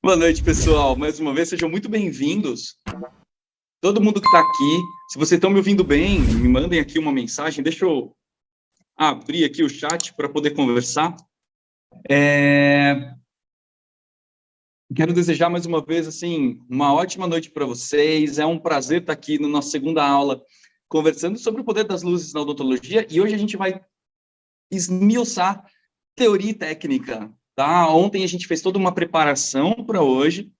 Boa noite, pessoal. Mais uma vez, sejam muito bem-vindos. Todo mundo que está aqui, se vocês estão me ouvindo bem, me mandem aqui uma mensagem. Deixa eu abrir aqui o chat para poder conversar. Quero desejar mais uma vez, assim, uma ótima noite para vocês. É um prazer estar aqui na nossa segunda aula, conversando sobre o poder das luzes na odontologia. E hoje a gente vai esmiuçar teoria e técnica, tá? Ontem a gente fez toda uma preparação para hoje,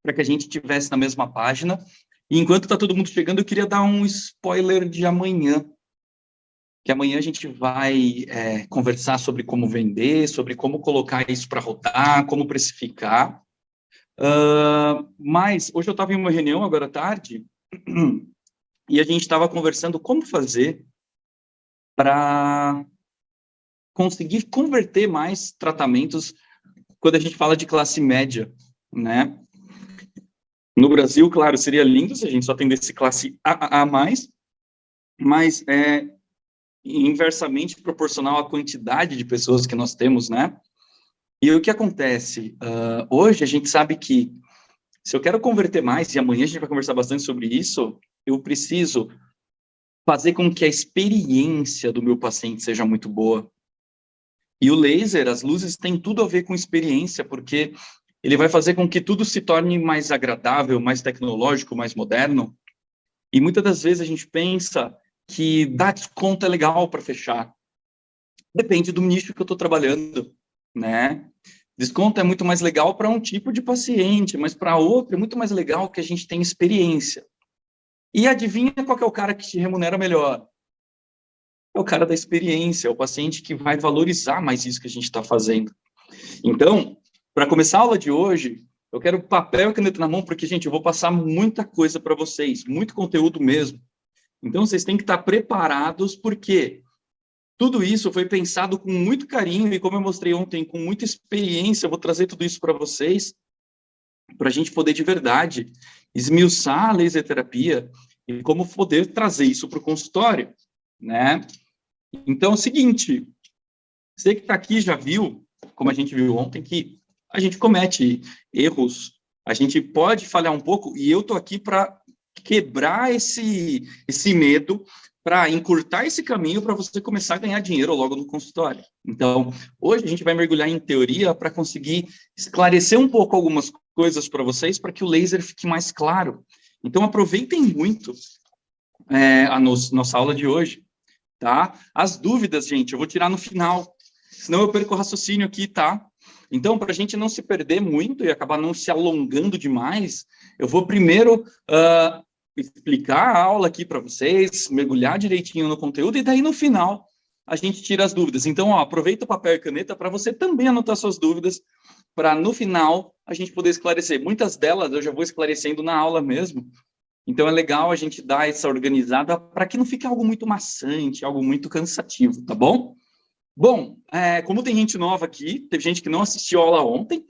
para que a gente estivesse na mesma página. E enquanto está todo mundo chegando, eu queria dar um spoiler de amanhã, que amanhã a gente vai conversar sobre como vender, sobre como colocar isso para rodar, como precificar. Mas hoje eu estava em uma reunião agora à tarde e a gente estava conversando como fazer para conseguir converter mais tratamentos quando a gente fala de classe média, né? No Brasil, claro, seria lindo se a gente só atendesse classe A+, mas é inversamente proporcional à quantidade de pessoas que nós temos, né? E o que acontece? Hoje a gente sabe que se eu quero converter mais, e amanhã a gente vai conversar bastante sobre isso, eu preciso fazer com que a experiência do meu paciente seja muito boa. E o laser, as luzes, têm tudo a ver com experiência, porque ele vai fazer com que tudo se torne mais agradável, mais tecnológico, mais moderno. E muitas das vezes a gente pensa que dar desconto é legal para fechar. Depende do nicho que eu estou trabalhando, né? Desconto é muito mais legal para um tipo de paciente, mas para outro é muito mais legal que a gente tenha experiência. E adivinha qual que é o cara que te remunera melhor? É o cara da experiência, é o paciente que vai valorizar mais isso que a gente está fazendo. Então, para começar a aula de hoje, eu quero papel e caneta na mão, porque, gente, eu vou passar muita coisa para vocês, muito conteúdo mesmo. Então, vocês têm que estar preparados, porque tudo isso foi pensado com muito carinho e, como eu mostrei ontem, com muita experiência, eu vou trazer tudo isso para vocês, para a gente poder, de verdade, esmiuçar a laser terapia e como poder trazer isso para o consultório, né? Então, é o seguinte, você que está aqui já viu, como a gente viu ontem, que a gente comete erros, a gente pode falhar um pouco, e eu estou aqui para quebrar esse medo, para encurtar esse caminho para você começar a ganhar dinheiro logo no consultório. Então, hoje a gente vai mergulhar em teoria para conseguir esclarecer um pouco algumas coisas para vocês, para que o laser fique mais claro. Então, aproveitem muito a nossa aula de hoje, tá? As dúvidas, gente, eu vou tirar no final, senão eu perco o raciocínio aqui, tá? Então, para a gente não se perder muito e acabar não se alongando demais, eu vou primeiro explicar a aula aqui para vocês, mergulhar direitinho no conteúdo, e daí no final a gente tira as dúvidas. Então, aproveita o papel e caneta para você também anotar suas dúvidas, para no final a gente poder esclarecer. Muitas delas eu já vou esclarecendo na aula mesmo. Então, é legal a gente dar essa organizada para que não fique algo muito maçante, algo muito cansativo, tá bom? Bom, como tem gente nova aqui, teve gente que não assistiu a aula ontem,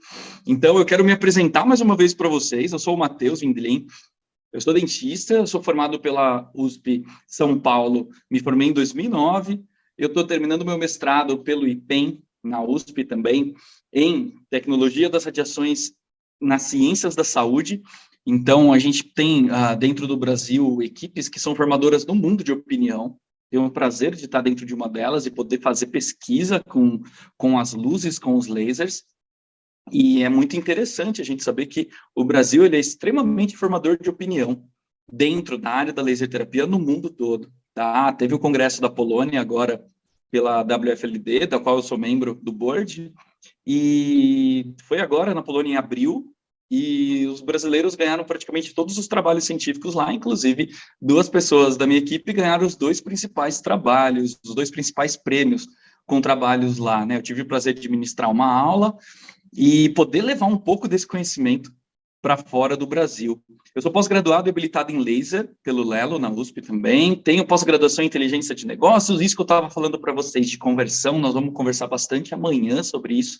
então eu quero me apresentar mais uma vez para vocês. Eu sou o Matheus Vindelin, eu sou dentista, eu sou formado pela USP São Paulo, me formei em 2009, eu estou terminando meu mestrado pelo IPEM, na USP também, em Tecnologia das Radiações nas Ciências da Saúde. Então, a gente tem, dentro do Brasil, equipes que são formadoras no mundo de opinião. Tenho o prazer de estar dentro de uma delas e poder fazer pesquisa com as luzes, com os lasers. E é muito interessante a gente saber que o Brasil ele é extremamente formador de opinião dentro da área da laser terapia no mundo todo. Tá? Teve o Congresso da Polônia agora pela WFLD, da qual eu sou membro do board, e foi agora na Polônia em abril, e os brasileiros ganharam praticamente todos os trabalhos científicos lá, inclusive 2 pessoas da minha equipe ganharam os 2 principais trabalhos, os 2 principais prêmios com trabalhos lá, né? Eu tive o prazer de ministrar uma aula e poder levar um pouco desse conhecimento para fora do Brasil. Eu sou pós-graduado e habilitado em laser pelo Lelo, na USP também, tenho pós-graduação em inteligência de negócios, isso que eu estava falando para vocês de conversão, nós vamos conversar bastante amanhã sobre isso,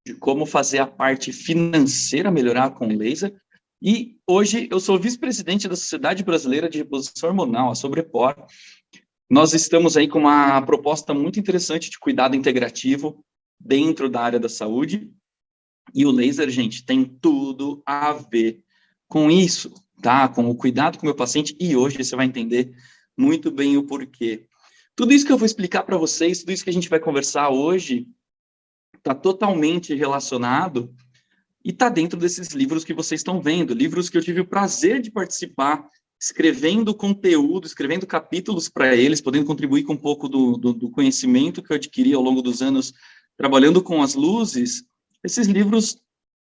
de como fazer a parte financeira melhorar com o laser. E hoje eu sou vice-presidente da Sociedade Brasileira de Reposição Hormonal, a Sobrepor. Nós estamos aí com uma proposta muito interessante de cuidado integrativo dentro da área da saúde. E o laser, gente, tem tudo a ver com isso, tá? Com o cuidado com o meu paciente, e hoje você vai entender muito bem o porquê. Tudo isso que eu vou explicar para vocês, tudo isso que a gente vai conversar hoje, está totalmente relacionado e está dentro desses livros que vocês estão vendo, livros que eu tive o prazer de participar, escrevendo conteúdo, escrevendo capítulos para eles, podendo contribuir com um pouco do conhecimento que eu adquiri ao longo dos anos trabalhando com as luzes. Esses livros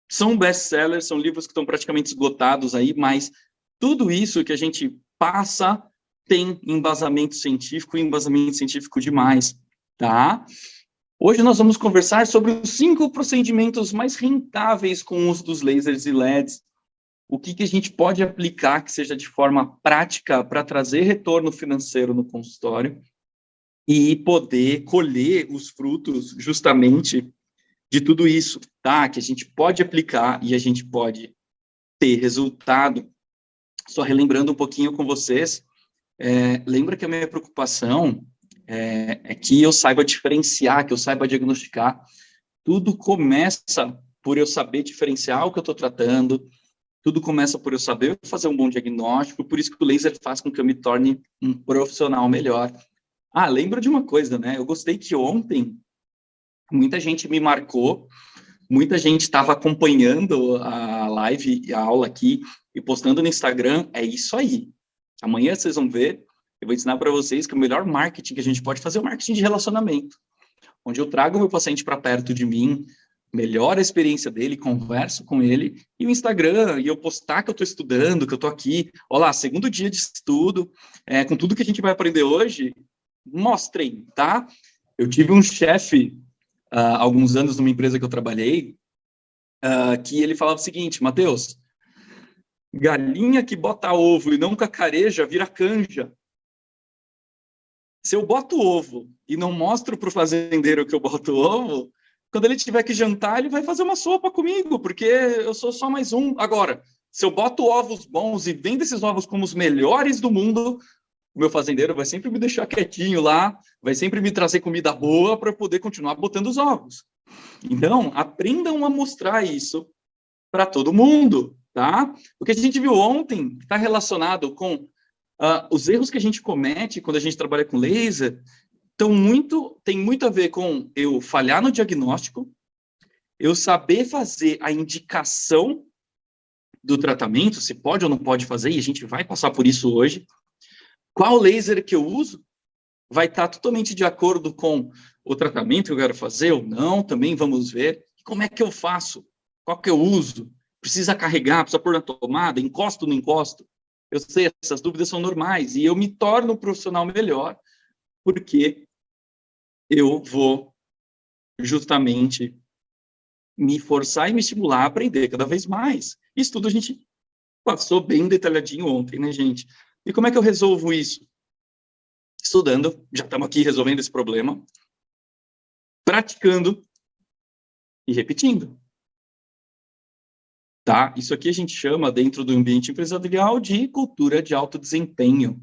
são best-sellers, são livros que estão praticamente esgotados aí, mas tudo isso que a gente passa tem embasamento científico demais, tá? Hoje nós vamos conversar sobre os 5 procedimentos mais rentáveis com o uso dos lasers e LEDs. O que a gente pode aplicar que seja de forma prática para trazer retorno financeiro no consultório e poder colher os frutos justamente de tudo isso, tá? Que a gente pode aplicar e a gente pode ter resultado. Só relembrando um pouquinho com vocês, lembra que a minha preocupação é que eu saiba diferenciar, que eu saiba diagnosticar. Tudo começa por eu saber diferenciar o que eu estou tratando, tudo começa por eu saber fazer um bom diagnóstico, por isso que o laser faz com que eu me torne um profissional melhor. Ah, lembra de uma coisa, né? Eu gostei que ontem muita gente me marcou, muita gente estava acompanhando a live e a aula aqui e postando no Instagram. É isso aí. Amanhã vocês vão ver, eu vou ensinar para vocês que o melhor marketing que a gente pode fazer é o marketing de relacionamento, onde eu trago o meu paciente para perto de mim, melhoro a experiência dele, converso com ele, e o Instagram, e eu postar que eu estou estudando, que eu estou aqui, olá, segundo dia de estudo, com tudo que a gente vai aprender hoje, mostrem, tá? Eu tive um chefe, há alguns anos numa empresa que eu trabalhei, que ele falava o seguinte: Matheus, galinha que bota ovo e não cacareja vira canja. Se eu boto ovo e não mostro para o fazendeiro que eu boto ovo, quando ele tiver que jantar, ele vai fazer uma sopa comigo, porque eu sou só mais um. Agora, se eu boto ovos bons e vendo esses ovos como os melhores do mundo, o meu fazendeiro vai sempre me deixar quietinho lá, vai sempre me trazer comida boa para eu poder continuar botando os ovos. Então, aprendam a mostrar isso para todo mundo, tá? O que a gente viu ontem está relacionado com os erros que a gente comete quando a gente trabalha com laser, tem muito a ver com eu falhar no diagnóstico, eu saber fazer a indicação do tratamento, se pode ou não pode fazer, e a gente vai passar por isso hoje. Qual laser que eu uso vai estar totalmente de acordo com o tratamento que eu quero fazer ou não, também vamos ver. Como é que eu faço? Qual que eu uso? Precisa carregar, precisa pôr na tomada, encosto ou não encosto? Eu sei, essas dúvidas são normais, e eu me torno um profissional melhor, porque eu vou justamente me forçar e me estimular a aprender cada vez mais. Isso tudo a gente passou bem detalhadinho ontem, né, gente? E como é que eu resolvo isso? Estudando, já estamos aqui resolvendo esse problema, praticando e repetindo. Tá? Isso aqui a gente chama, dentro do ambiente empresarial, de cultura de alto desempenho,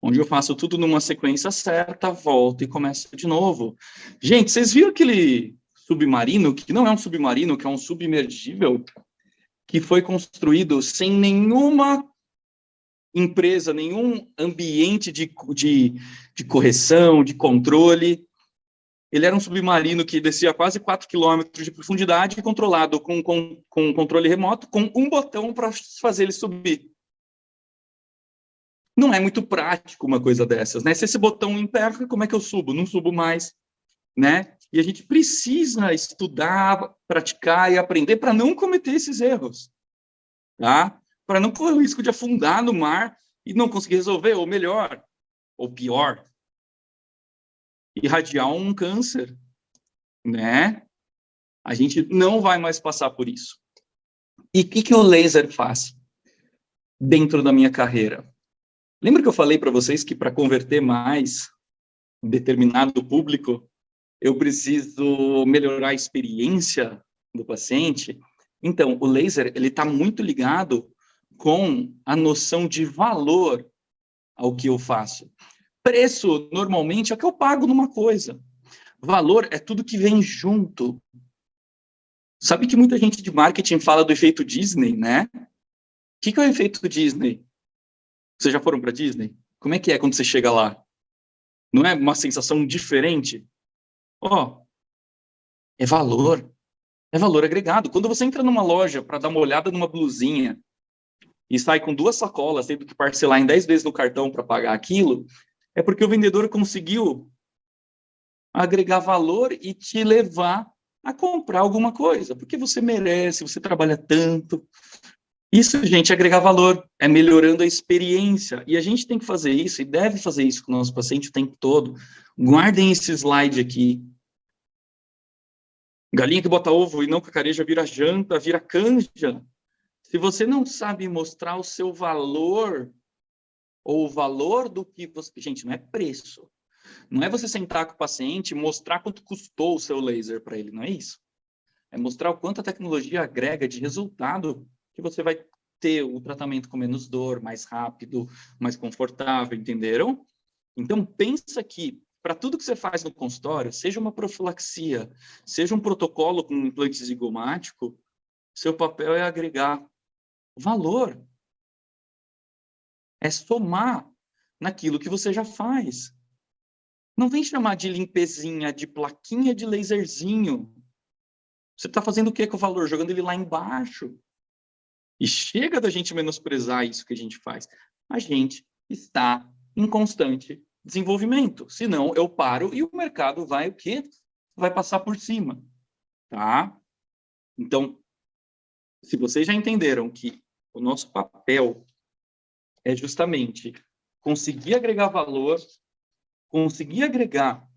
onde eu faço tudo numa sequência certa, volto e começo de novo. Gente, vocês viram aquele submarino, que não é um submarino, que é um submergível, que foi construído sem nenhuma empresa, nenhum ambiente de correção, de controle. Ele era um submarino que descia quase 4 quilômetros de profundidade, controlado com controle remoto, com um botão para fazer ele subir. Não é muito prático uma coisa dessas, né? Se esse botão emperra, como é que eu subo? Não subo mais, né? E a gente precisa estudar, praticar e aprender para não cometer esses erros, tá? Para não correr o risco de afundar no mar e não conseguir resolver, ou melhor, ou pior, irradiar um câncer, né? A gente não vai mais passar por isso. E o que o laser faz dentro da minha carreira? Lembra que eu falei para vocês que para converter mais determinado público, eu preciso melhorar a experiência do paciente? Então, o laser ele está muito ligado com a noção de valor ao que eu faço. Preço, normalmente, é o que eu pago numa coisa. Valor é tudo que vem junto. Sabe que muita gente de marketing fala do efeito Disney, né? O que é o efeito Disney? Vocês já foram para Disney? Como é que é quando você chega lá? Não é uma sensação diferente? Ó, é valor. É valor agregado. Quando você entra numa loja para dar uma olhada numa blusinha e sai com 2 sacolas, tendo que parcelar em 10 vezes no cartão para pagar aquilo, é porque o vendedor conseguiu agregar valor e te levar a comprar alguma coisa, porque você merece, você trabalha tanto. Isso, gente, é agregar valor, é melhorando a experiência. E a gente tem que fazer isso, e deve fazer isso com o nosso paciente o tempo todo. Guardem esse slide aqui. Galinha que bota ovo e não cacareja vira janta, vira canja. Se você não sabe mostrar o seu valor, ou o valor do que você... Gente, não é preço. Não é você sentar com o paciente e mostrar quanto custou o seu laser para ele, não é isso. É mostrar o quanto a tecnologia agrega de resultado que você vai ter o tratamento com menos dor, mais rápido, mais confortável, entenderam? Então, pensa que para tudo que você faz no consultório, seja uma profilaxia, seja um protocolo com implante zigomático, seu papel é agregar valor. É somar naquilo que você já faz. Não vem chamar de limpezinha, de plaquinha de laserzinho. Você está fazendo o que com o valor? Jogando ele lá embaixo. E chega da gente menosprezar isso que a gente faz. A gente está em constante desenvolvimento. Senão, eu paro e o mercado vai o quê? Vai passar por cima. Tá? Então, se vocês já entenderam que o nosso papel é justamente conseguir agregar valor, conseguir agregar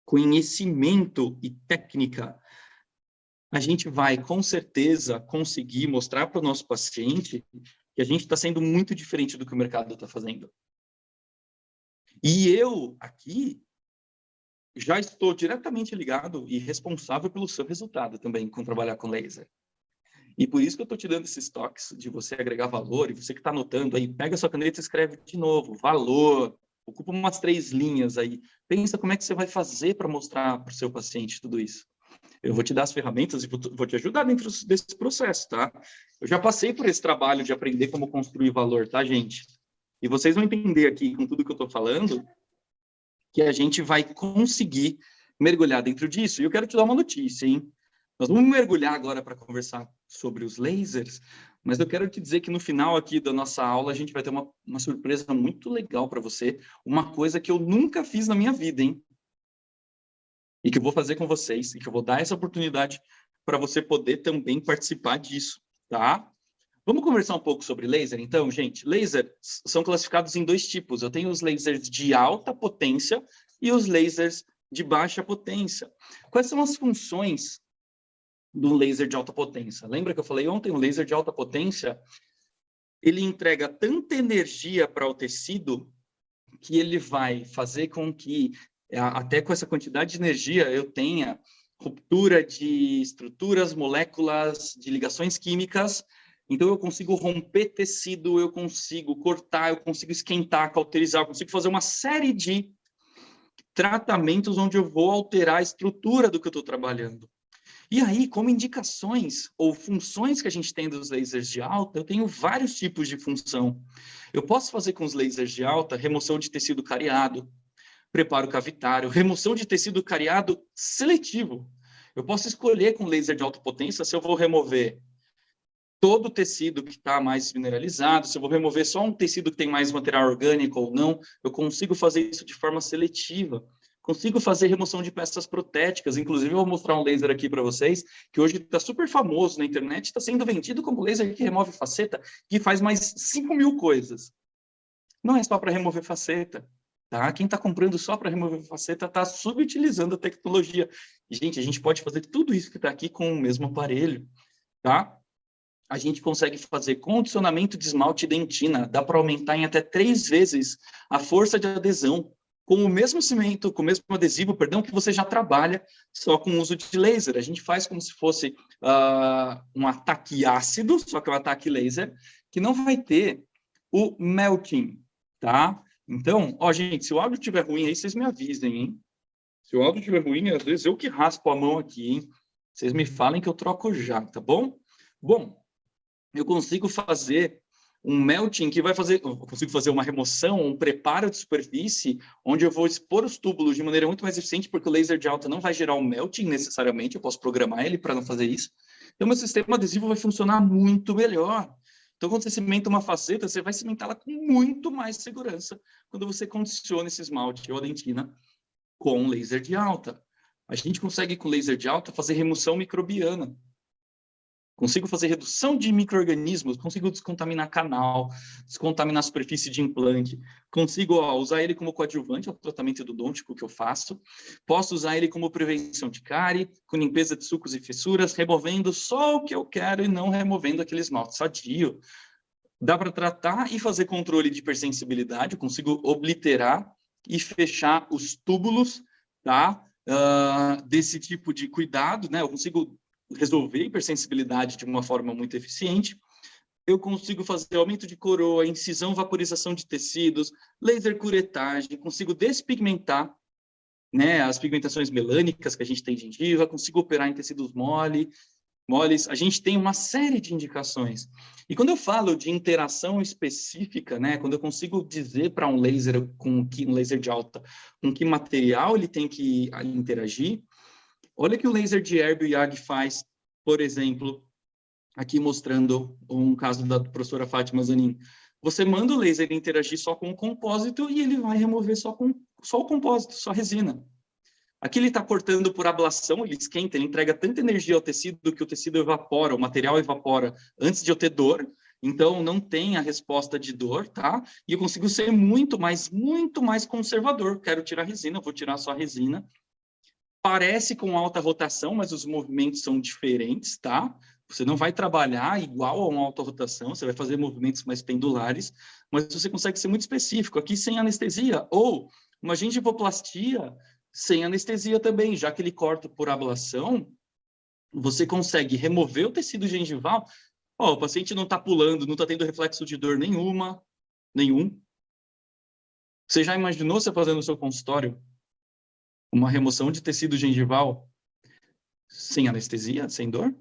conhecimento e técnica, a gente vai, com certeza, conseguir mostrar para o nosso paciente que a gente está sendo muito diferente do que o mercado está fazendo. E eu, aqui, já estou diretamente ligado e responsável pelo seu resultado também, com trabalhar com laser. E por isso que eu estou te dando esses toques de você agregar valor, e você que está anotando aí, pega a sua caneta e escreve de novo, valor, ocupa umas 3 linhas aí, pensa como é que você vai fazer para mostrar para o seu paciente tudo isso. Eu vou te dar as ferramentas e vou te ajudar dentro desse processo, tá? Eu já passei por esse trabalho de aprender como construir valor, tá, gente? E vocês vão entender aqui, com tudo que eu estou falando, que a gente vai conseguir mergulhar dentro disso. E eu quero te dar uma notícia, hein? Nós vamos mergulhar agora para conversar sobre os lasers, mas eu quero te dizer que no final aqui da nossa aula a gente vai ter uma surpresa muito legal para você, uma coisa que eu nunca fiz na minha vida, hein? E que eu vou fazer com vocês, e que eu vou dar essa oportunidade para você poder também participar disso, tá? Vamos conversar um pouco sobre laser, então, gente? Lasers são classificados em 2 tipos. Eu tenho os lasers de alta potência e os lasers de baixa potência. Quais são as funções do laser de alta potência? Lembra que eu falei ontem, o laser de alta potência, ele entrega tanta energia para o tecido que ele vai fazer com que, até com essa quantidade de energia, eu tenha ruptura de estruturas, moléculas, de ligações químicas. Então, eu consigo romper tecido, eu consigo cortar, eu consigo esquentar, cauterizar, eu consigo fazer uma série de tratamentos onde eu vou alterar a estrutura do que eu estou trabalhando. E aí, como indicações ou funções que a gente tem dos lasers de alta, eu tenho vários tipos de função. Eu posso fazer com os lasers de alta remoção de tecido cariado, preparo cavitário, remoção de tecido cariado seletivo. Eu posso escolher com laser de alta potência se eu vou remover todo o tecido que está mais mineralizado, se eu vou remover só um tecido que tem mais material orgânico ou não. Eu consigo fazer isso de forma seletiva. Consigo fazer remoção de peças protéticas. Inclusive, eu vou mostrar um laser aqui para vocês, que hoje está super famoso na internet, está sendo vendido como laser que remove faceta, que faz mais 5.000 coisas. Não é só para remover faceta, tá? Quem está comprando só para remover faceta está subutilizando a tecnologia. E, gente, a gente pode fazer tudo isso que está aqui com o mesmo aparelho, tá? A gente consegue fazer condicionamento de esmalte e dentina, dá para aumentar em até 3 vezes a força de adesão, com o mesmo cimento, com o mesmo adesivo, perdão, que você já trabalha só com o uso de laser. A gente faz como se fosse um ataque ácido, só que é um ataque laser, que não vai ter o melting, tá? Então, ó, gente, se o áudio estiver ruim aí, vocês me avisem, hein? Se o áudio estiver ruim, às vezes eu que raspo a mão aqui, hein? Vocês me falem que eu troco já, tá bom? Bom, eu consigo fazer um melting que vai fazer, eu consigo fazer uma remoção, um preparo de superfície, onde eu vou expor os túbulos de maneira muito mais eficiente, porque o laser de alta não vai gerar um melting necessariamente, eu posso programar ele para não fazer isso. Então, meu sistema adesivo vai funcionar muito melhor. Então, quando você cimenta uma faceta, você vai cimentá-la com muito mais segurança quando você condiciona esse esmalte ou a dentina com laser de alta. A gente consegue, com laser de alta, fazer remoção microbiana. Consigo fazer redução de micro-organismos, consigo descontaminar canal, descontaminar superfície de implante, consigo usar ele como coadjuvante ao tratamento endodôntico que eu faço, posso usar ele como prevenção de cárie, com limpeza de sulcos e fissuras, removendo só o que eu quero e não removendo aquele esmalte sadio. Dá para tratar e fazer controle de hipersensibilidade, eu consigo obliterar e fechar os túbulos, tá? Desse tipo de cuidado, né? Eu consigo resolver hipersensibilidade de uma forma muito eficiente. Eu consigo fazer aumento de coroa, incisão, vaporização de tecidos, laser curetagem, consigo despigmentar, né, as pigmentações melânicas que a gente tem em gengiva, consigo operar em tecidos moles, a gente tem uma série de indicações. E quando eu falo de interação específica, né, quando eu consigo dizer para um laser um laser de alta, com que material ele tem que interagir, olha que o laser de Erbil Yag faz, por exemplo, aqui mostrando um caso da professora Fátima Zanin. Você manda o laser interagir só com o compósito e ele vai remover só o compósito, só a resina. Aqui ele está cortando por ablação, ele esquenta, ele entrega tanta energia ao tecido que o tecido evapora, o material evapora antes de eu ter dor, então não tem a resposta de dor, tá? E eu consigo ser muito mais conservador. Quero tirar a resina, vou tirar só a resina. Parece com alta rotação, mas os movimentos são diferentes, tá? Você não vai trabalhar igual a uma alta rotação, você vai fazer movimentos mais pendulares, mas você consegue ser muito específico, aqui sem anestesia, ou uma gengivoplastia sem anestesia também, já que ele corta por ablação, você consegue remover o tecido gengival, o paciente não está pulando, não está tendo reflexo de dor nenhum. Você já imaginou você fazendo no seu consultório uma remoção de tecido gengival sem anestesia, sem dor?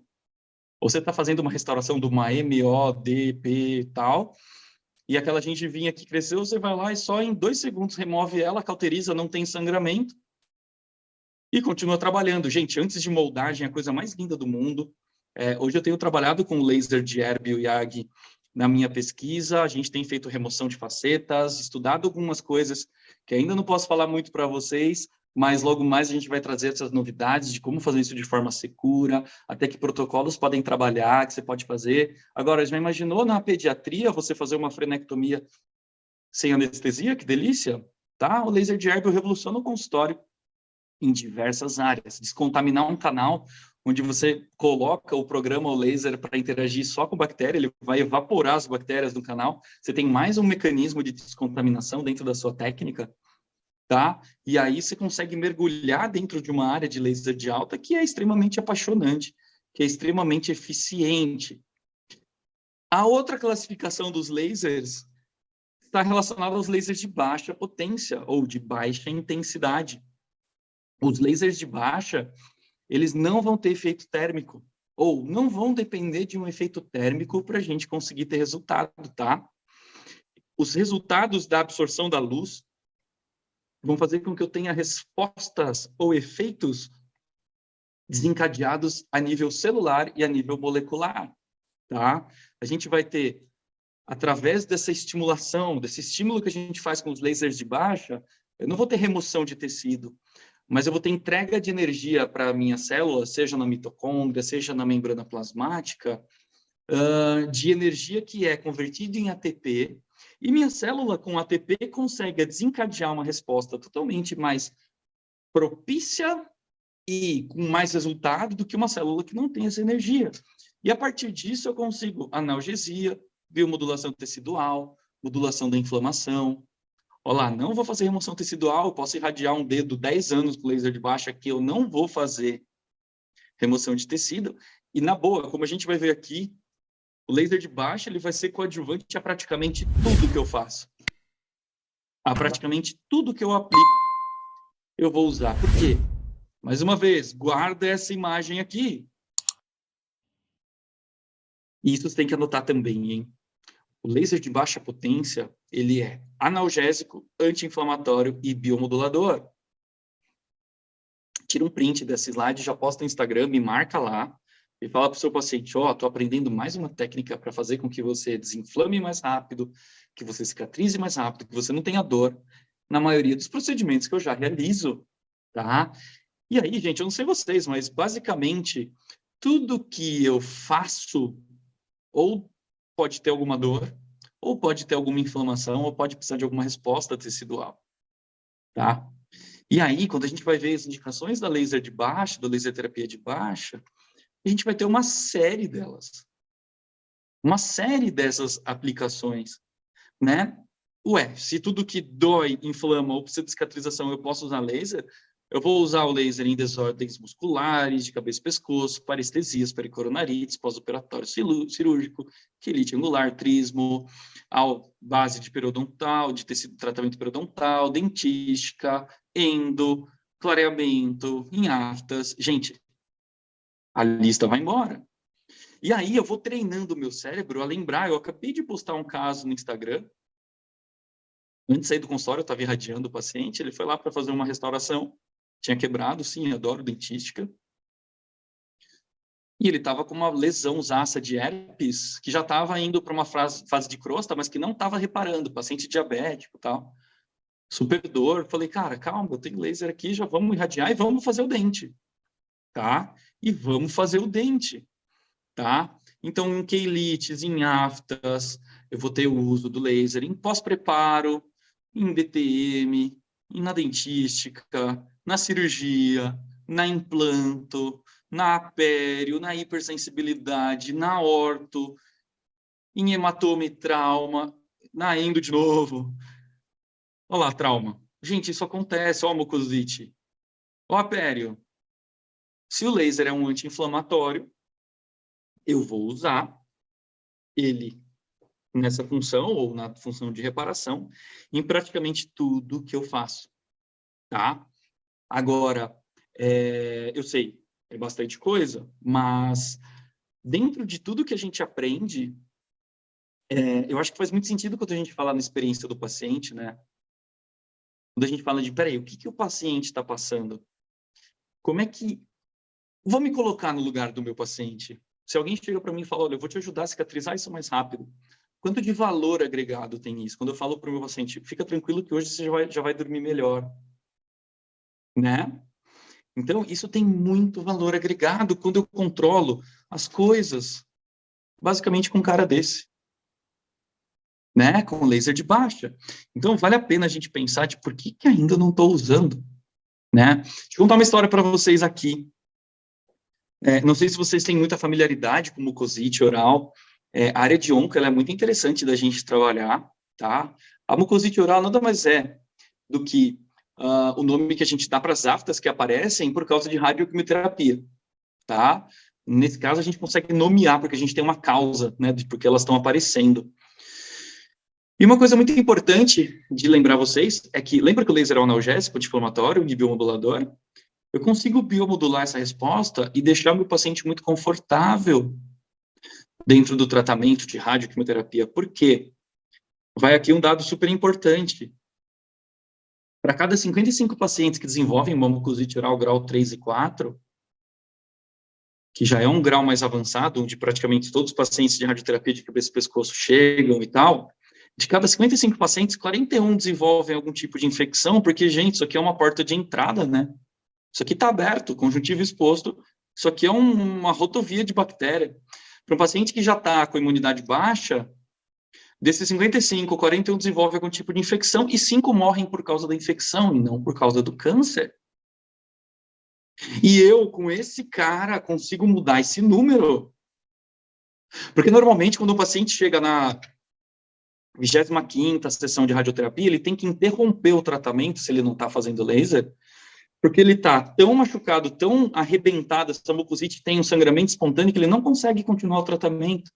Ou você está fazendo uma restauração de uma MODP e tal, e aquela gengivinha que cresceu, você vai lá e só em 2 segundos remove ela, cauteriza, não tem sangramento, e continua trabalhando. Gente, antes de moldagem, a coisa mais linda do mundo. Hoje eu tenho trabalhado com laser de Erbil Yag na minha pesquisa, a gente tem feito remoção de facetas, estudado algumas coisas que ainda não posso falar muito para vocês, mas logo mais a gente vai trazer essas novidades de como fazer isso de forma segura, até que protocolos podem trabalhar, que você pode fazer. Agora, já imaginou na pediatria você fazer uma frenectomia sem anestesia? Que delícia! Tá? O laser de Erbil revoluciona o consultório em diversas áreas. Descontaminar um canal onde você coloca o programa, o laser, para interagir só com bactéria, ele vai evaporar as bactérias do canal. Você tem mais um mecanismo de descontaminação dentro da sua técnica, tá? E aí você consegue mergulhar dentro de uma área de laser de alta que é extremamente apaixonante, que é extremamente eficiente. A outra classificação dos lasers está relacionada aos lasers de baixa potência ou de baixa intensidade. Os lasers de baixa, eles não vão ter efeito térmico, ou não vão depender de um efeito térmico para a gente conseguir ter resultado, tá? Os resultados da absorção da luz vão fazer com que eu tenha respostas ou efeitos desencadeados a nível celular e a nível molecular, tá? A gente vai ter, através dessa estimulação, desse estímulo que a gente faz com os lasers de baixa, eu não vou ter remoção de tecido, mas eu vou ter entrega de energia para a minha célula, seja na mitocôndria, seja na membrana plasmática, de energia que é convertida em ATP, e minha célula com ATP consegue desencadear uma resposta totalmente mais propícia e com mais resultado do que uma célula que não tem essa energia. E a partir disso eu consigo analgesia, biomodulação tecidual, modulação da inflamação. Olá, não vou fazer remoção tecidual, posso irradiar um dedo 10 anos com laser de baixa, que eu não vou fazer remoção de tecido. E na boa, como a gente vai ver aqui, o laser de baixa ele vai ser coadjuvante a praticamente tudo que eu faço. A praticamente tudo que eu aplico, eu vou usar. Por quê? Mais uma vez, guarda essa imagem aqui. E isso você tem que anotar também, hein? O laser de baixa potência, ele é analgésico, anti-inflamatório e biomodulador. Tira um print desse slide, já posta no Instagram, me marca lá e fala para o seu paciente, ó, tô aprendendo mais uma técnica para fazer com que você desinflame mais rápido, que você cicatrize mais rápido, que você não tenha dor, na maioria dos procedimentos que eu já realizo, tá? E aí, gente, eu não sei vocês, mas basicamente tudo que eu faço ou pode ter alguma dor, ou pode ter alguma inflamação, ou pode precisar de alguma resposta tecidual, tá? E aí, quando a gente vai ver as indicações da laser de baixa, da laser terapia de baixa, a gente vai ter uma série delas. Uma série dessas aplicações, né? Ué, se tudo que dói, inflama ou precisa de cicatrização eu posso usar laser, eu vou usar o laser em desordens musculares, de cabeça e pescoço, parestesias, pericoronarites, pós-operatório cirúrgico, quelite angular, trismo, base de periodontal, de tecido tratamento periodontal, dentística, endo, clareamento, em aftas. Gente, a lista vai embora. E aí eu vou treinando o meu cérebro a lembrar, eu acabei de postar um caso no Instagram, antes de sair do consultório, eu estava irradiando o paciente, ele foi lá para fazer uma restauração, tinha quebrado, sim, adoro dentística, e ele estava com uma lesão zaça de herpes, que já estava indo para uma fase de crosta, mas que não estava reparando, paciente diabético e tal, super dor. Falei, cara, calma, eu tenho laser aqui, já vamos irradiar e vamos fazer o dente, tá? E vamos fazer o dente, tá? Então, em queilites, em aftas, eu vou ter o uso do laser em pós-preparo, em DTM, na dentística, na cirurgia, na implanto, na apério, na hipersensibilidade, na orto, em hematoma e trauma, na endo de novo. Olha lá, trauma. Gente, isso acontece, ó, mucosite. Ó, apério. Se o laser é um anti-inflamatório, eu vou usar ele nessa função ou na função de reparação em praticamente tudo que eu faço, tá? Agora, eu sei, é bastante coisa, mas dentro de tudo que a gente aprende, eu acho que faz muito sentido quando a gente fala na experiência do paciente, né? Quando a gente fala de, peraí, o que o paciente está passando? Como é que... Vou me colocar no lugar do meu paciente. Se alguém chega para mim e fala, olha, eu vou te ajudar a cicatrizar isso mais rápido. Quanto de valor agregado tem isso? Quando eu falo para o meu paciente, fica tranquilo que hoje você já vai dormir melhor, né? Então, isso tem muito valor agregado quando eu controlo as coisas, basicamente com um cara desse, né? Com laser de baixa. Então, vale a pena a gente pensar de por que ainda não estou usando, né? Deixa eu contar uma história para vocês aqui. Não sei se vocês têm muita familiaridade com mucosite oral. A área de onco ela é muito interessante da gente trabalhar, tá? A mucosite oral nada mais é do que o nome que a gente dá para as aftas que aparecem por causa de radioquimioterapia, tá? Nesse caso, a gente consegue nomear, porque a gente tem uma causa, né, de porque elas estão aparecendo. E uma coisa muito importante de lembrar vocês é que, lembra que o laser é um analgésico, anti-inflamatório e biomodulador? Eu consigo biomodular essa resposta e deixar meu paciente muito confortável dentro do tratamento de radioquimioterapia. Por quê? Vai aqui um dado super importante. Para cada 55 pacientes que desenvolvem uma mucosite oral grau 3 e 4, que já é um grau mais avançado, onde praticamente todos os pacientes de radioterapia de cabeça e pescoço chegam e tal, de cada 55 pacientes, 41 desenvolvem algum tipo de infecção, porque, gente, isso aqui é uma porta de entrada, né? Isso aqui está aberto, conjuntivo exposto, isso aqui é uma rodovia de bactéria. Para um paciente que já está com imunidade baixa, desses 55, 41 desenvolvem algum tipo de infecção e 5 morrem por causa da infecção e não por causa do câncer. E eu, com esse cara, consigo mudar esse número. Porque, normalmente, quando o paciente chega na 25ª sessão de radioterapia, ele tem que interromper o tratamento, se ele não está fazendo laser, porque ele está tão machucado, tão arrebentado, essa mucosite tem um sangramento espontâneo, que ele não consegue continuar o tratamento.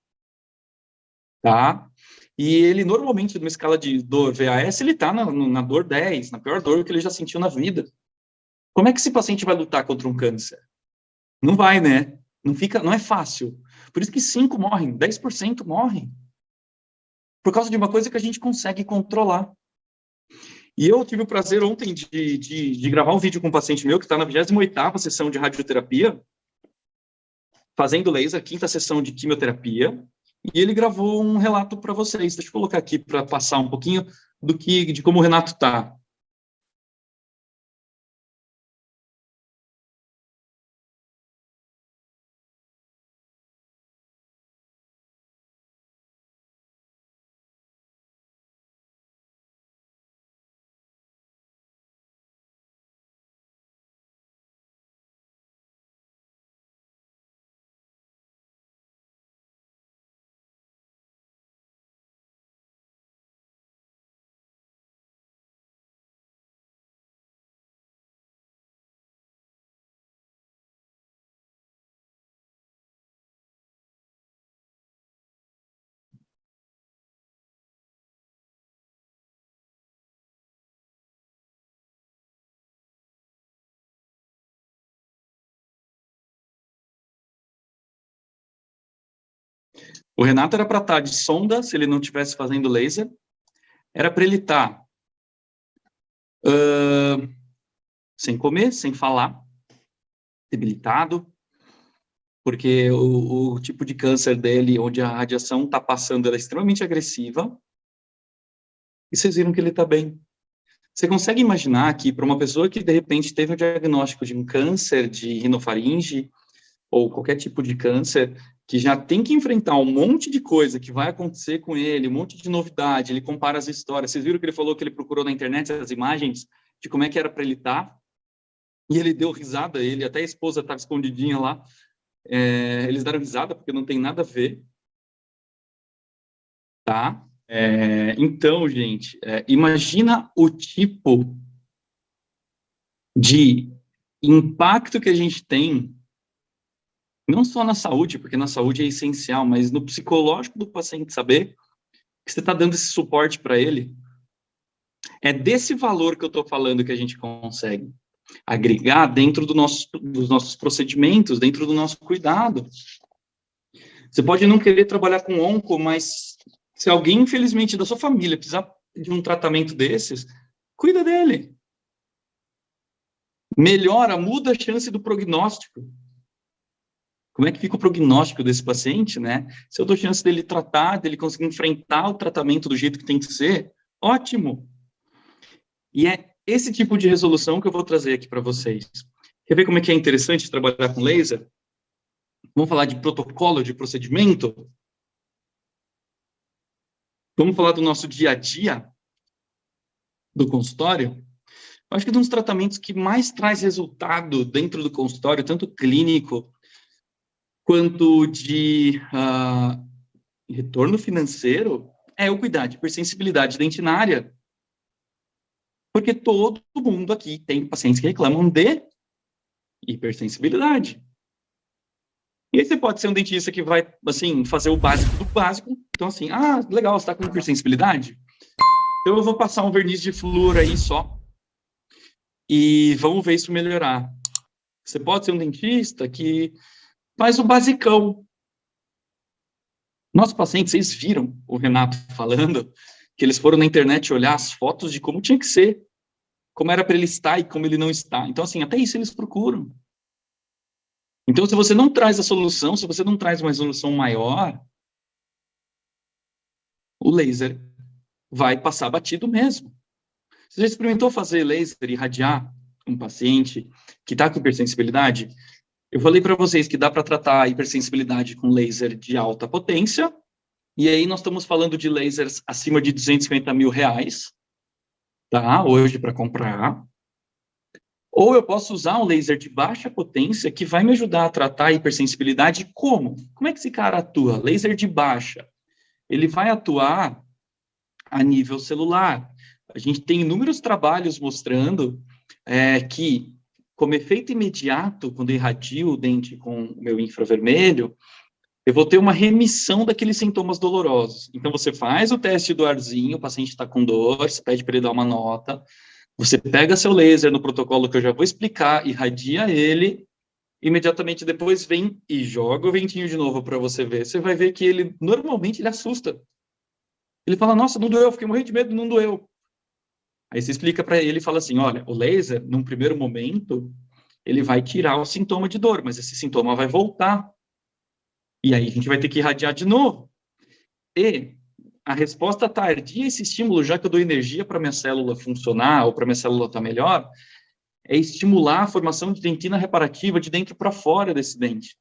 Tá? E ele, normalmente, numa escala de dor VAS, ele está na dor 10, na pior dor que ele já sentiu na vida. Como é que esse paciente vai lutar contra um câncer? Não vai, né? Não é fácil. Por isso que 5 morrem, 10% morrem. Por causa de uma coisa que a gente consegue controlar. E eu tive o prazer ontem de gravar um vídeo com um paciente meu que está na 28ª sessão de radioterapia, fazendo laser, 5ª sessão de quimioterapia, e ele gravou um relato para vocês. Deixa eu colocar aqui para passar um pouquinho de como o Renato está. O Renato era para estar de sonda, se ele não estivesse fazendo laser. Era para ele estar sem comer, sem falar, debilitado, porque o tipo de câncer dele, onde a radiação está passando, ela é extremamente agressiva. E vocês viram que ele está bem. Você consegue imaginar que para uma pessoa que, de repente, teve um diagnóstico de um câncer de rinofaringe, ou qualquer tipo de câncer, que já tem que enfrentar um monte de coisa que vai acontecer com ele, um monte de novidade, ele compara as histórias. Vocês viram que ele falou que ele procurou na internet as imagens de como é que era para ele estar? E ele deu risada, até a esposa estava escondidinha lá. Eles deram risada porque não tem nada a ver. Tá? Então, gente, imagina o tipo de impacto que a gente tem, não só na saúde, porque na saúde é essencial, mas no psicológico do paciente, saber que você está dando esse suporte para ele. É desse valor que eu estou falando que a gente consegue agregar dentro dos nossos procedimentos, dentro do nosso cuidado. Você pode não querer trabalhar com onco, mas se alguém, infelizmente, da sua família precisar de um tratamento desses, cuida dele. Melhora, muda a chance do prognóstico. Como é que fica o prognóstico desse paciente, né? Se eu dou chance dele tratar, dele conseguir enfrentar o tratamento do jeito que tem que ser, ótimo. E é esse tipo de resolução que eu vou trazer aqui para vocês. Quer ver como é que é interessante trabalhar com laser? Vamos falar de protocolo, de procedimento? Vamos falar do nosso dia a dia do consultório? Eu acho que é um dos tratamentos que mais traz resultado dentro do consultório, tanto clínico quanto de retorno financeiro, é o cuidar de hipersensibilidade dentinária. Porque todo mundo aqui tem pacientes que reclamam de hipersensibilidade. E aí você pode ser um dentista que vai, assim, fazer o básico do básico. Então, assim, legal, você está com hipersensibilidade? Então, eu vou passar um verniz de flúor aí só. E vamos ver isso melhorar. Você pode ser um dentista que faz o basicão. Nossos pacientes, vocês viram o Renato falando que eles foram na internet olhar as fotos de como tinha que ser, como era para ele estar e como ele não está. Então, assim, até isso eles procuram. Então, se você não traz a solução, se você não traz uma resolução maior, o laser vai passar batido mesmo. Você já experimentou fazer laser e irradiar um paciente que está com hipersensibilidade? Eu falei para vocês que dá para tratar a hipersensibilidade com laser de alta potência, e aí nós estamos falando de lasers acima de R$250 mil, tá? Hoje para comprar. Ou eu posso usar um laser de baixa potência que vai me ajudar a tratar a hipersensibilidade como? Como é que esse cara atua? Laser de baixa. Ele vai atuar a nível celular. A gente tem inúmeros trabalhos mostrando que, como efeito imediato, quando eu irradio o dente com o meu infravermelho, eu vou ter uma remissão daqueles sintomas dolorosos. Então, você faz o teste do arzinho, o paciente está com dor, você pede para ele dar uma nota, Você pega seu laser no protocolo que eu já vou explicar, irradia ele, imediatamente depois vem e joga o ventinho de novo para você ver. Você vai ver que ele, normalmente, ele assusta. Ele fala, nossa, não doeu, fiquei morrendo de medo, não doeu. Aí você explica para ele e fala assim, olha, o laser, num primeiro momento, ele vai tirar o sintoma de dor, mas esse sintoma vai voltar. E aí a gente vai ter que irradiar de novo. E a resposta tardia a esse estímulo, já que eu dou energia para minha célula funcionar ou para minha célula estar melhor, é estimular a formação de dentina reparativa de dentro para fora desse dente.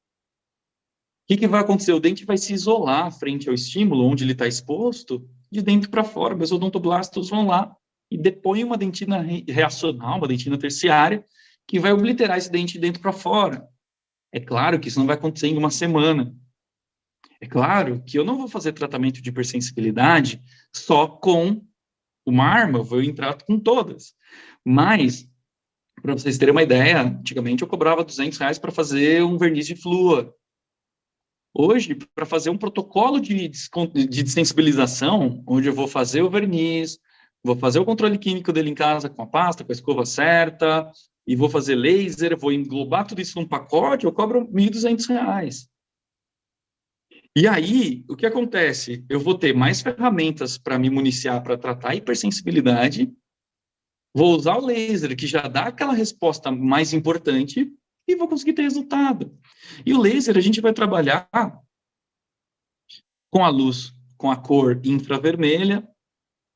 O que vai acontecer? O dente vai se isolar frente ao estímulo, onde ele está exposto, de dentro para fora. Meus odontoblastos vão lá e depõem uma dentina reacional, uma dentina terciária, que vai obliterar esse dente de dentro para fora. É claro que isso não vai acontecer em uma semana. É claro que eu não vou fazer tratamento de hipersensibilidade só com uma arma, eu vou entrar com todas. Mas, para vocês terem uma ideia, antigamente eu cobrava R$200 para fazer um verniz de flúor. Hoje, para fazer um protocolo de desensibilização, onde eu vou fazer o verniz, vou fazer o controle químico dele em casa com a pasta, com a escova certa, e vou fazer laser, vou englobar tudo isso num pacote, eu cobro R$1.200. E aí, o que acontece? Eu vou ter mais ferramentas para me municiar para tratar a hipersensibilidade, vou usar o laser, que já dá aquela resposta mais importante, e vou conseguir ter resultado. E o laser, a gente vai trabalhar com a luz, com a cor infravermelha,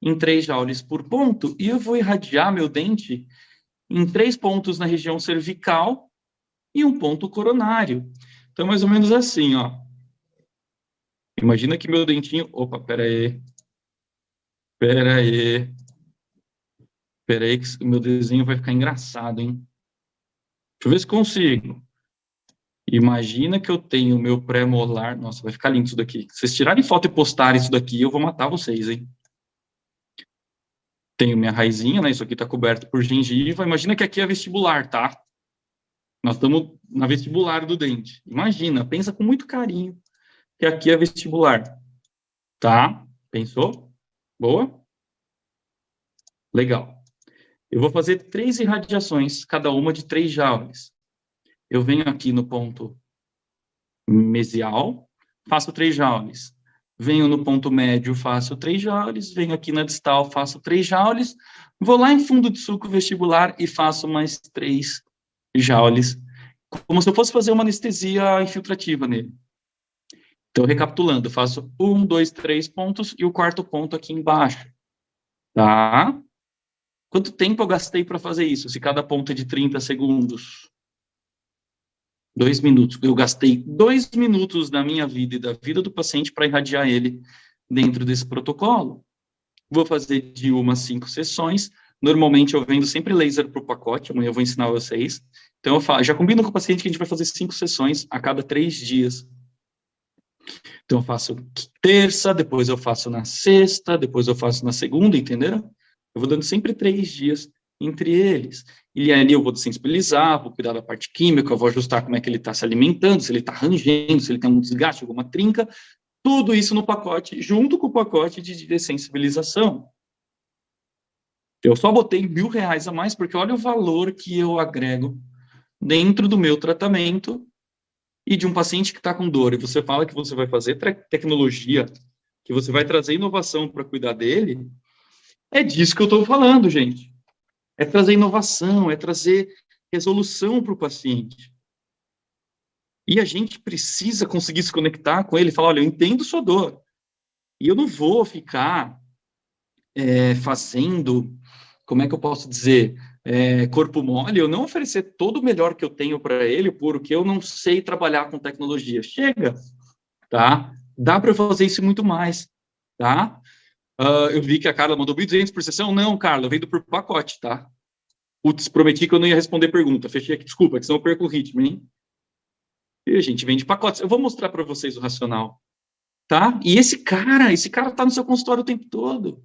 em 3 joules por ponto, e eu vou irradiar meu dente em 3 pontos na região cervical e um ponto coronário. Então, mais ou menos assim, ó. Imagina que meu dentinho... Opa, pera aí que o meu desenho vai ficar engraçado, hein? Deixa eu ver se consigo. Imagina que eu tenho o meu pré-molar... Nossa, vai ficar lindo isso daqui. Se vocês tirarem foto e postarem isso daqui, eu vou matar vocês, hein? Tenho minha raizinha, né? Isso aqui está coberto por gengiva. Imagina que aqui é vestibular, tá? Nós estamos na vestibular do dente. Imagina, pensa com muito carinho que aqui é vestibular. Tá? Pensou? Boa? Legal. Eu vou fazer 3 irradiações, cada uma de 3 joules. Eu venho aqui no ponto mesial, faço 3 joules. Venho no ponto médio, faço 3 joules. Venho aqui na distal, faço 3 joules. Vou lá em fundo de sulco vestibular e faço mais 3 joules. Como se eu fosse fazer uma anestesia infiltrativa nele. Então, recapitulando, eu faço 1, 2, 3 pontos e o 4º ponto aqui embaixo. Tá? Quanto tempo eu gastei para fazer isso? Se cada ponto é de 30 segundos. 2 minutos. Eu gastei 2 minutos da minha vida e da vida do paciente para irradiar ele dentro desse protocolo. Vou fazer de 1 a 5 sessões. Normalmente eu vendo sempre laser para o pacote. Amanhã eu vou ensinar vocês. Então eu já combino com o paciente que a gente vai fazer 5 sessões a cada 3 dias. Então eu faço terça, depois eu faço na sexta, depois eu faço na segunda, entenderam? Eu vou dando sempre 3 dias entre eles. E ali eu vou desensibilizar, vou cuidar da parte química, eu vou ajustar como é que ele está se alimentando, se ele está rangendo, se ele tem um desgaste, alguma trinca. Tudo isso no pacote, junto com o pacote de dessensibilização. Eu só botei R$1.000 a mais, porque olha o valor que eu agrego dentro do meu tratamento e de um paciente que está com dor. E você fala que você vai fazer tecnologia, que você vai trazer inovação para cuidar dele. É disso que eu estou falando, gente. É trazer inovação, é trazer resolução para o paciente. E a gente precisa conseguir se conectar com ele e falar, olha, eu entendo sua dor. E eu não vou ficar fazendo, como é que eu posso dizer, corpo mole, eu não oferecer todo o melhor que eu tenho para ele, porque eu não sei trabalhar com tecnologia. Chega, tá? Dá para eu fazer isso muito mais, tá? Eu vi que a Carla mandou 1.200 por sessão. Não, Carla, eu vendo por pacote, tá? Putz, prometi que eu não ia responder pergunta. Fechei aqui, desculpa, que senão eu perco o ritmo, hein? E a gente vende pacotes. Eu vou mostrar para vocês o racional, tá? E esse cara tá no seu consultório o tempo todo.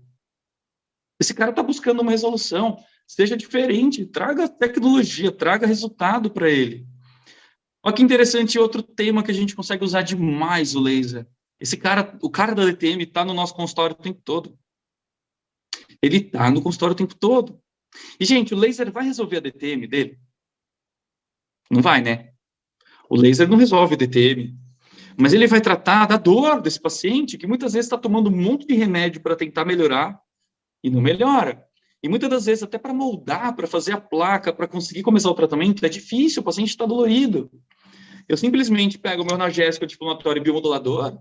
Esse cara tá buscando uma resolução. Seja diferente, traga tecnologia, traga resultado para ele. Olha que interessante, outro tema que a gente consegue usar demais o laser. O cara da DTM está no nosso consultório o tempo todo. Ele está no consultório o tempo todo. E, gente, o laser vai resolver a DTM dele? Não vai, né? O laser não resolve a DTM, mas ele vai tratar da dor desse paciente, que muitas vezes está tomando um monte de remédio para tentar melhorar e não melhora. E muitas das vezes, até para moldar, para fazer a placa, para conseguir começar o tratamento, é difícil, o paciente está dolorido. Eu simplesmente pego o meu analgésico anti-inflamatório biomodulador,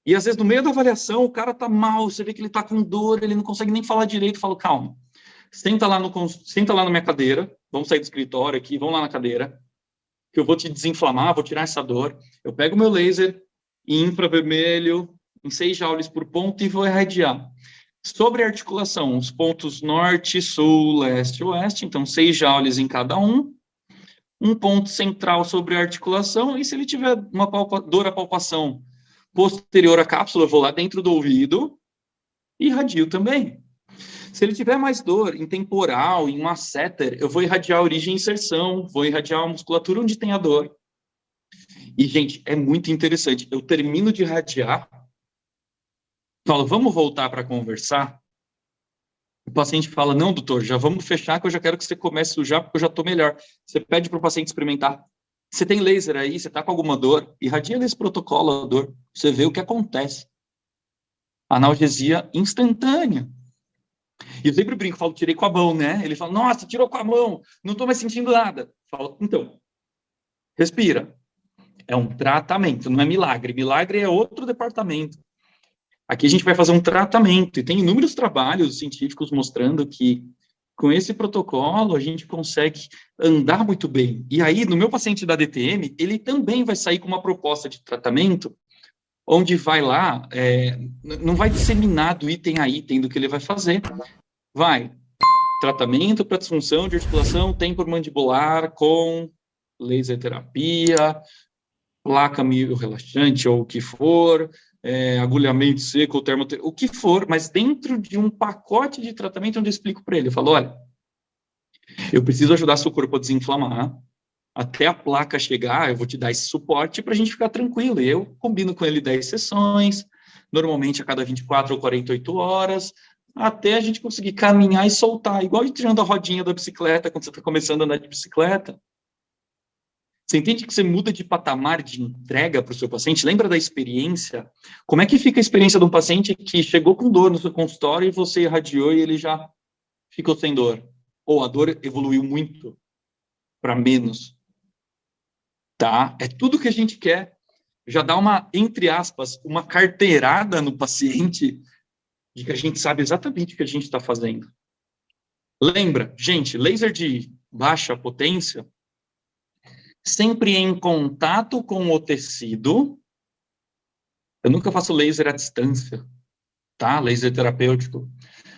e às vezes no meio da avaliação o cara está mal, você vê que ele está com dor, ele não consegue nem falar direito, eu falo, calma, senta lá na minha cadeira, vamos sair do escritório aqui, vamos lá na cadeira, que eu vou te desinflamar, vou tirar essa dor. Eu pego o meu laser em infravermelho, em 6 joules por ponto, e vou irradiar. Sobre a articulação, os pontos norte, sul, leste, oeste, então 6 joules em cada um ponto central sobre a articulação, e se ele tiver uma dor à palpação posterior à cápsula, eu vou lá dentro do ouvido e irradio também. Se ele tiver mais dor em temporal, em masseter, eu vou irradiar a origem e inserção, vou irradiar a musculatura onde tem a dor. E, gente, é muito interessante. Eu termino de irradiar, falo, vamos voltar para conversar? O paciente fala, não, doutor, já vamos fechar, que eu já quero que você comece já, porque eu já estou melhor. Você pede para o paciente experimentar. Você tem laser aí, você está com alguma dor, irradia nesse protocolo a dor, você vê o que acontece. Analgesia instantânea. E eu sempre brinco, falo, tirei com a mão, né? Ele fala, nossa, tirou com a mão, não estou mais sentindo nada. Falo, então, respira. É um tratamento, não é milagre. Milagre é outro departamento. Aqui a gente vai fazer um tratamento, e tem inúmeros trabalhos científicos mostrando que com esse protocolo a gente consegue andar muito bem. E aí, no meu paciente da DTM, ele também vai sair com uma proposta de tratamento, onde vai lá, não vai disseminar do item a item do que ele vai fazer, vai, tratamento para disfunção de articulação temporomandibular com laser terapia, placa mio-relaxante ou o que for, agulhamento seco ou termoterapia, o que for, mas dentro de um pacote de tratamento onde eu explico para ele, eu falo, olha, eu preciso ajudar seu corpo a desinflamar, até a placa chegar, eu vou te dar esse suporte para a gente ficar tranquilo, e eu combino com ele 10 sessões, normalmente a cada 24 ou 48 horas, até a gente conseguir caminhar e soltar, igual tirando a rodinha da bicicleta, quando você está começando a andar de bicicleta. Você entende que você muda de patamar de entrega para o seu paciente? Lembra da experiência? Como é que fica a experiência de um paciente que chegou com dor no seu consultório e você irradiou e ele já ficou sem dor? Ou a dor evoluiu muito para menos? Tá? É tudo que a gente quer. Já dá uma, entre aspas, uma carteirada no paciente de que a gente sabe exatamente o que a gente está fazendo. Lembra, gente, laser de baixa potência, sempre em contato com o tecido. Eu nunca faço laser à distância, tá? Laser terapêutico.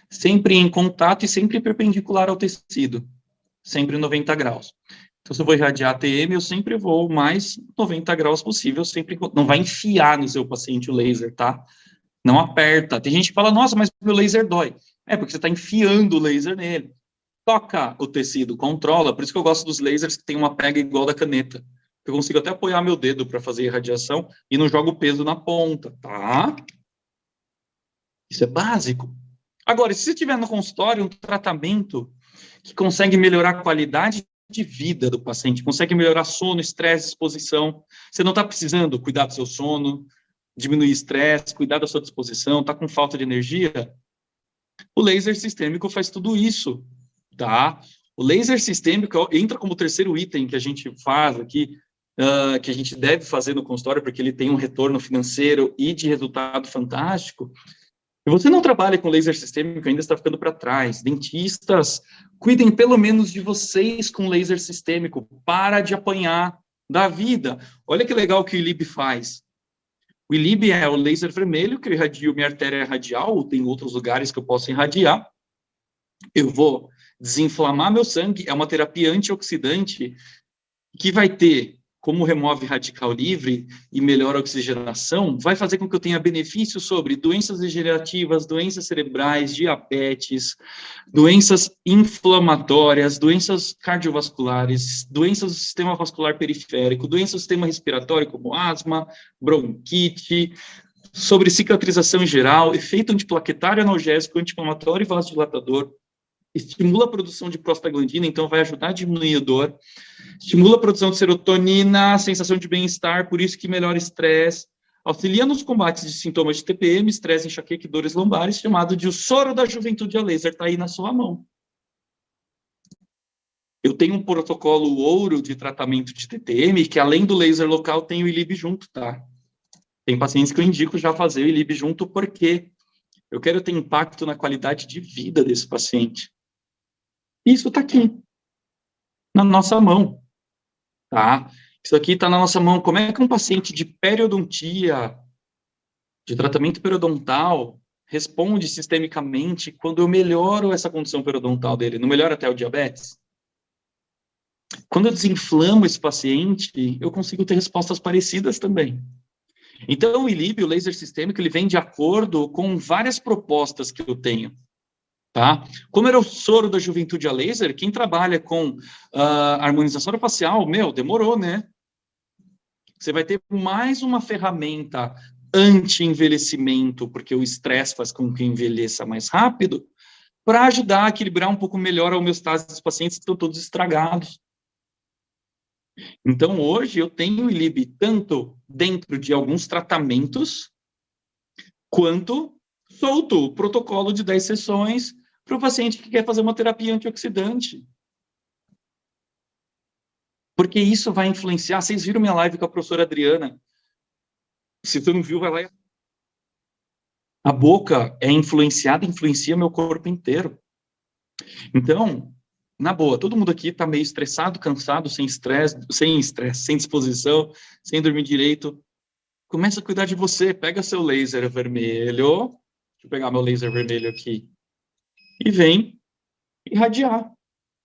Sempre em contato e sempre perpendicular ao tecido. Sempre 90 graus. Então, se eu vou irradiar ATM, eu sempre vou mais 90 graus possível, sempre não vai enfiar no seu paciente o laser, tá? Não aperta. Tem gente que fala, nossa, mas meu laser dói. É porque você está enfiando o laser nele. Toca o tecido, controla. Por isso que eu gosto dos lasers que tem uma pega igual da caneta. Eu consigo até apoiar meu dedo para fazer irradiação e não jogo peso na ponta, tá? Isso é básico. Agora, se você tiver no consultório um tratamento que consegue melhorar a qualidade de vida do paciente, consegue melhorar sono, estresse, exposição, você não está precisando cuidar do seu sono, diminuir estresse, cuidar da sua disposição, está com falta de energia, o laser sistêmico faz tudo isso, tá? O laser sistêmico entra como terceiro item que a gente faz aqui, que a gente deve fazer no consultório, porque ele tem um retorno financeiro e de resultado fantástico. Se você não trabalha com laser sistêmico, ainda está ficando para trás. Dentistas, cuidem pelo menos de vocês com laser sistêmico. Para de apanhar da vida. Olha que legal que o ILIB faz. O ILIB é o laser vermelho, que eu irradio minha artéria radial, ou tem outros lugares que eu posso irradiar. Eu vou desinflamar meu sangue, é uma terapia antioxidante que vai ter, como remove radical livre e melhora a oxigenação, vai fazer com que eu tenha benefícios sobre doenças degenerativas, doenças cerebrais, diabetes, doenças inflamatórias, doenças cardiovasculares, doenças do sistema vascular periférico, doenças do sistema respiratório, como asma, bronquite, sobre cicatrização em geral, efeito antiplaquetário, analgésico, anti-inflamatório e vasodilatador. estimula a produção de prostaglandina, então vai ajudar a diminuir a dor, estimula a produção de serotonina, sensação de bem-estar, por isso que melhora estresse, auxilia nos combates de sintomas de TPM, estresse, enxaqueca e dores lombares, chamado de o soro da juventude a laser, está aí na sua mão. Eu tenho um protocolo ouro de tratamento de TTM, que além do laser local, tem o ILIB junto, tá? Tem pacientes que eu indico já fazer o ILIB junto, porque eu quero ter impacto na qualidade de vida desse paciente. Isso está aqui, na nossa mão, tá? Isso aqui está na nossa mão. Como é que um paciente de periodontia, de tratamento periodontal, responde sistemicamente quando eu melhoro essa condição periodontal dele? Não melhora até o diabetes? Quando eu desinflamo esse paciente, eu consigo ter respostas parecidas também. Então, o ILIB, o laser sistêmico, ele vem de acordo com várias propostas que eu tenho. Tá? Como era o soro da juventude a laser, quem trabalha com harmonização facial, demorou, né? Você vai ter mais uma ferramenta anti-envelhecimento, porque o estresse faz com que envelheça mais rápido, para ajudar a equilibrar um pouco melhor a homeostase dos pacientes que estão todos estragados. Então, hoje, eu tenho o ILIB tanto dentro de alguns tratamentos, quanto solto o protocolo de 10 sessões para o paciente que quer fazer uma terapia antioxidante. Porque isso vai influenciar. Vocês viram minha live com a professora Adriana? Se você não viu, vai lá. A boca é influenciada, influencia meu corpo inteiro. Então, na boa, todo mundo aqui está meio estressado, cansado, sem estresse, sem disposição, sem dormir direito. Começa a cuidar de você. Pega seu laser vermelho. Deixa eu pegar meu laser vermelho aqui. E vem irradiar.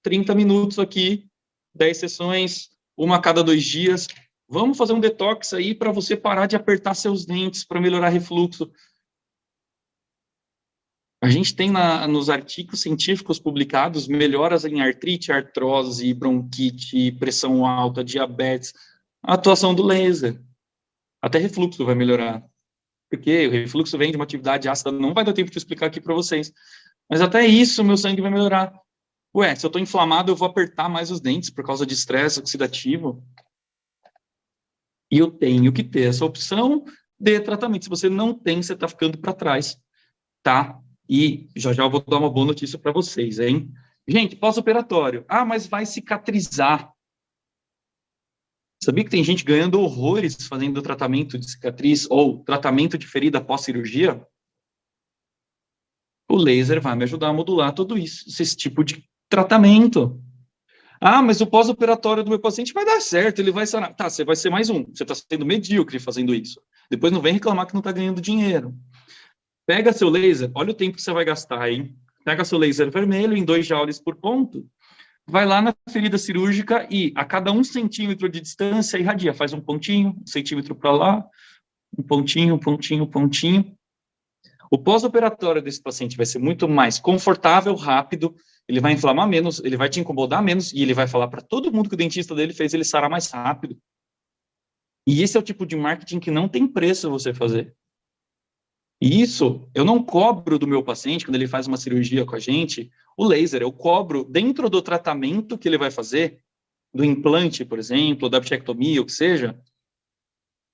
30 minutos aqui, 10 sessões, uma a cada 2 dias. Vamos fazer um detox aí para você parar de apertar seus dentes, para melhorar refluxo. A gente tem nos artigos científicos publicados melhoras em artrite, artrose, bronquite, pressão alta, diabetes, a atuação do laser. Até refluxo vai melhorar. Porque o refluxo vem de uma atividade ácida, não vai dar tempo de explicar aqui para vocês. Mas até isso, meu sangue vai melhorar. Ué, se eu estou inflamado, eu vou apertar mais os dentes por causa de estresse oxidativo. E eu tenho que ter essa opção de tratamento. Se você não tem, você está ficando para trás, tá? E já já eu vou dar uma boa notícia para vocês, hein? Gente, pós-operatório. Ah, mas vai cicatrizar. Sabia que tem gente ganhando horrores fazendo tratamento de cicatriz ou tratamento de ferida pós-cirurgia? O laser vai me ajudar a modular tudo isso, esse tipo de tratamento. Ah, mas o pós-operatório do meu paciente vai dar certo, ele vai sanar. Tá, você vai ser mais um. Você está sendo medíocre fazendo isso. Depois não vem reclamar que não está ganhando dinheiro. Pega seu laser, olha o tempo que você vai gastar, hein? Pega seu laser vermelho em 2 joules por ponto, vai lá na ferida cirúrgica e a cada 1 centímetro de distância irradia. Faz um pontinho, 1 centímetro para lá, um pontinho, um pontinho, um pontinho. O pós-operatório desse paciente vai ser muito mais confortável, rápido, ele vai inflamar menos, ele vai te incomodar menos e ele vai falar para todo mundo que o dentista dele fez ele sarar mais rápido. E esse é o tipo de marketing que não tem preço você fazer. E isso eu não cobro do meu paciente quando ele faz uma cirurgia com a gente, o laser, eu cobro dentro do tratamento que ele vai fazer, do implante, por exemplo, da bichectomia, o que seja,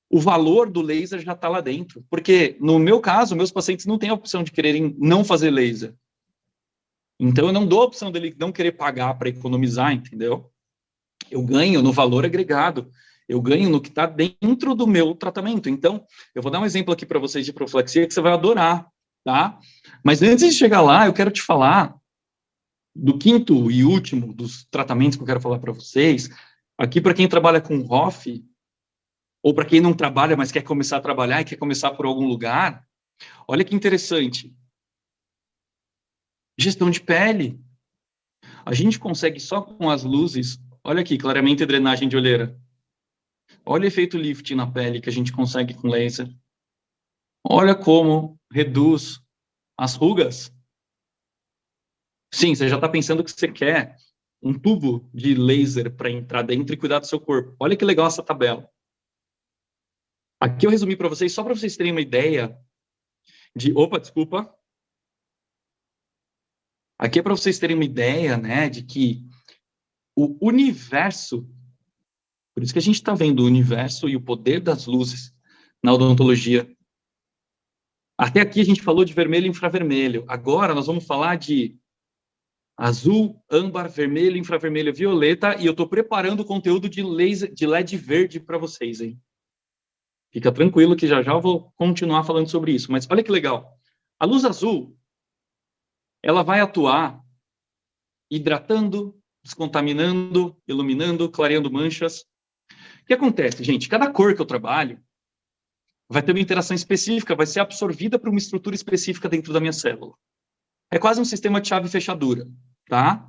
o valor do laser já está lá dentro. Porque, no meu caso, meus pacientes não têm a opção de quererem não fazer laser. Então, eu não dou a opção dele não querer pagar para economizar, entendeu? Eu ganho no valor agregado. Eu ganho no que está dentro do meu tratamento. Então, eu vou dar um exemplo aqui para vocês de profilaxia que você vai adorar, tá? Mas antes de chegar lá, eu quero te falar do quinto e último dos tratamentos que eu quero falar para vocês. Aqui, para quem trabalha com ROF, ou para quem não trabalha, mas quer começar a trabalhar e quer começar por algum lugar, olha que interessante. Gestão de pele. A gente consegue só com as luzes, olha aqui, clareamento e drenagem de olheira. Olha o efeito lift na pele que a gente consegue com laser. Olha como reduz as rugas. Sim, você já está pensando que você quer um tubo de laser para entrar dentro e cuidar do seu corpo. Olha que legal essa tabela. Aqui eu resumi para vocês, só para vocês terem uma ideia de... Opa, desculpa. Aqui é para vocês terem uma ideia, né, de que o universo, por isso que a gente está vendo o universo e o poder das luzes na odontologia. Até aqui a gente falou de vermelho e infravermelho. Agora nós vamos falar de azul, âmbar, vermelho, infravermelho, violeta, e eu estou preparando o conteúdo de laser, de LED verde para vocês, hein? Fica tranquilo que já já eu vou continuar falando sobre isso. Mas olha que legal. A luz azul, ela vai atuar hidratando, descontaminando, iluminando, clareando manchas. O que acontece, gente? Cada cor que eu trabalho vai ter uma interação específica, vai ser absorvida por uma estrutura específica dentro da minha célula. É quase um sistema de chave e fechadura, tá?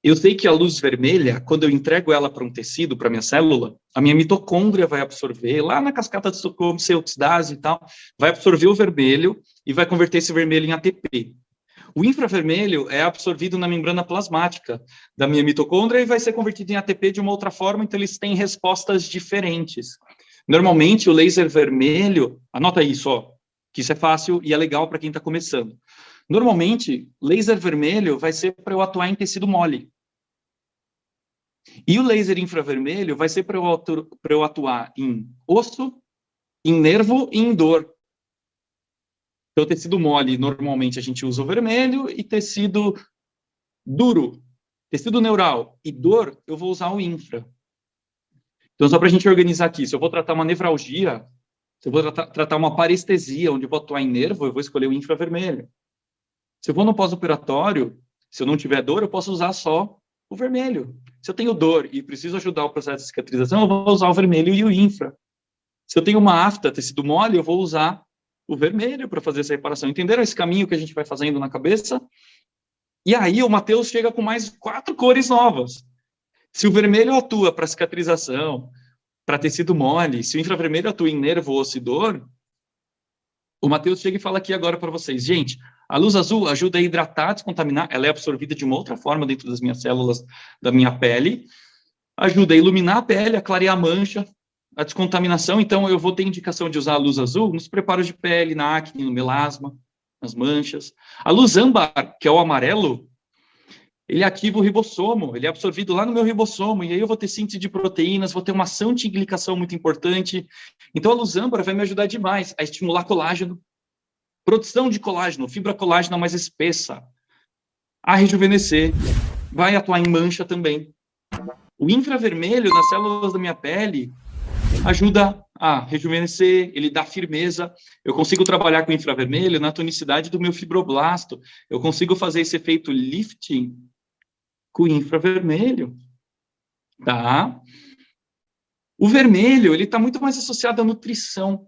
Eu sei que a luz vermelha, quando eu entrego ela para um tecido, para minha célula, a minha mitocôndria vai absorver, lá na cascata de Estocolmo, oxidase e tal, vai absorver o vermelho e vai converter esse vermelho em ATP. O infravermelho é absorvido na membrana plasmática da minha mitocôndria e vai ser convertido em ATP de uma outra forma, então eles têm respostas diferentes. Normalmente, o laser vermelho, anota isso, ó, que isso é fácil e é legal para quem está começando. Normalmente, laser vermelho vai ser para eu atuar em tecido mole. E o laser infravermelho vai ser para eu atuar em osso, em nervo e em dor. Então, tecido mole, normalmente a gente usa o vermelho, e tecido duro, tecido neural e dor, eu vou usar o infra. Então, só para a gente organizar aqui, se eu vou tratar uma nevralgia, se eu vou tratar uma parestesia, onde eu vou atuar em nervo, eu vou escolher o infravermelho. Se eu vou no pós-operatório, se eu não tiver dor, eu posso usar só o vermelho. Se eu tenho dor e preciso ajudar o processo de cicatrização, eu vou usar o vermelho e o infra. Se eu tenho uma afta, tecido mole, eu vou usar o vermelho para fazer essa reparação. Entenderam esse caminho que a gente vai fazendo na cabeça? E aí o Matheus chega com mais 4 cores novas. Se o vermelho atua para cicatrização, para tecido mole, se o infravermelho atua em nervo, osso e dor, o Matheus chega e fala aqui agora para vocês, gente, a luz azul ajuda a hidratar, descontaminar, ela é absorvida de uma outra forma dentro das minhas células, da minha pele, ajuda a iluminar a pele, a clarear a mancha, a descontaminação, então eu vou ter indicação de usar a luz azul nos preparos de pele, na acne, no melasma, nas manchas. A luz âmbar, que é o amarelo, ele ativa o ribossomo, ele é absorvido lá no meu ribossomo, e aí eu vou ter síntese de proteínas, vou ter uma ação de glicação muito importante. Então a luz âmbar vai me ajudar demais a estimular colágeno, produção de colágeno, fibra colágena mais espessa, a rejuvenescer, vai atuar em mancha também. O infravermelho nas células da minha pele ajuda a rejuvenescer, ele dá firmeza. Eu consigo trabalhar com infravermelho na tonicidade do meu fibroblasto. Eu consigo fazer esse efeito lifting com infravermelho, tá? O vermelho, ele está muito mais associado à nutrição.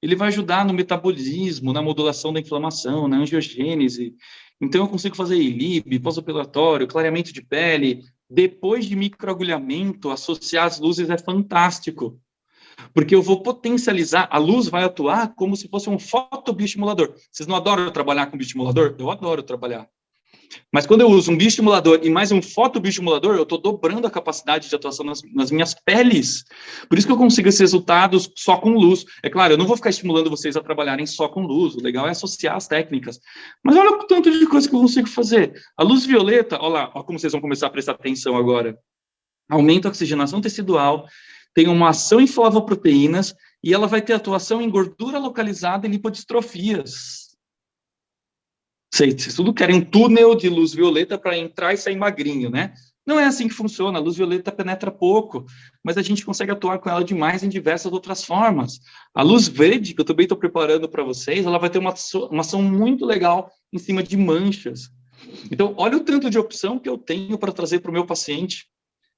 Ele vai ajudar no metabolismo, na modulação da inflamação, na angiogênese. Então, eu consigo fazer ILIB, pós-operatório, clareamento de pele. Depois de microagulhamento, associar as luzes é fantástico. Porque eu vou potencializar, a luz vai atuar como se fosse um fotobioestimulador. Vocês não adoram trabalhar com bioestimulador? Eu adoro trabalhar. Mas quando eu uso um bioestimulador e mais um fotobioestimulador, eu estou dobrando a capacidade de atuação nas minhas peles. Por isso que eu consigo esses resultados só com luz. É claro, eu não vou ficar estimulando vocês a trabalharem só com luz. O legal é associar as técnicas. Mas olha o tanto de coisa que eu consigo fazer. A luz violeta, olha lá, olha como vocês vão começar a prestar atenção agora. Aumenta a oxigenação tecidual, tem uma ação em flavoproteínas e ela vai ter atuação em gordura localizada e lipodistrofias. Vocês tudo querem um túnel de luz violeta para entrar e sair magrinho, né? Não é assim que funciona, a luz violeta penetra pouco, mas a gente consegue atuar com ela demais em diversas outras formas. A luz verde, que eu também estou preparando para vocês, ela vai ter uma ação muito legal em cima de manchas. Então, olha o tanto de opção que eu tenho para trazer para o meu paciente,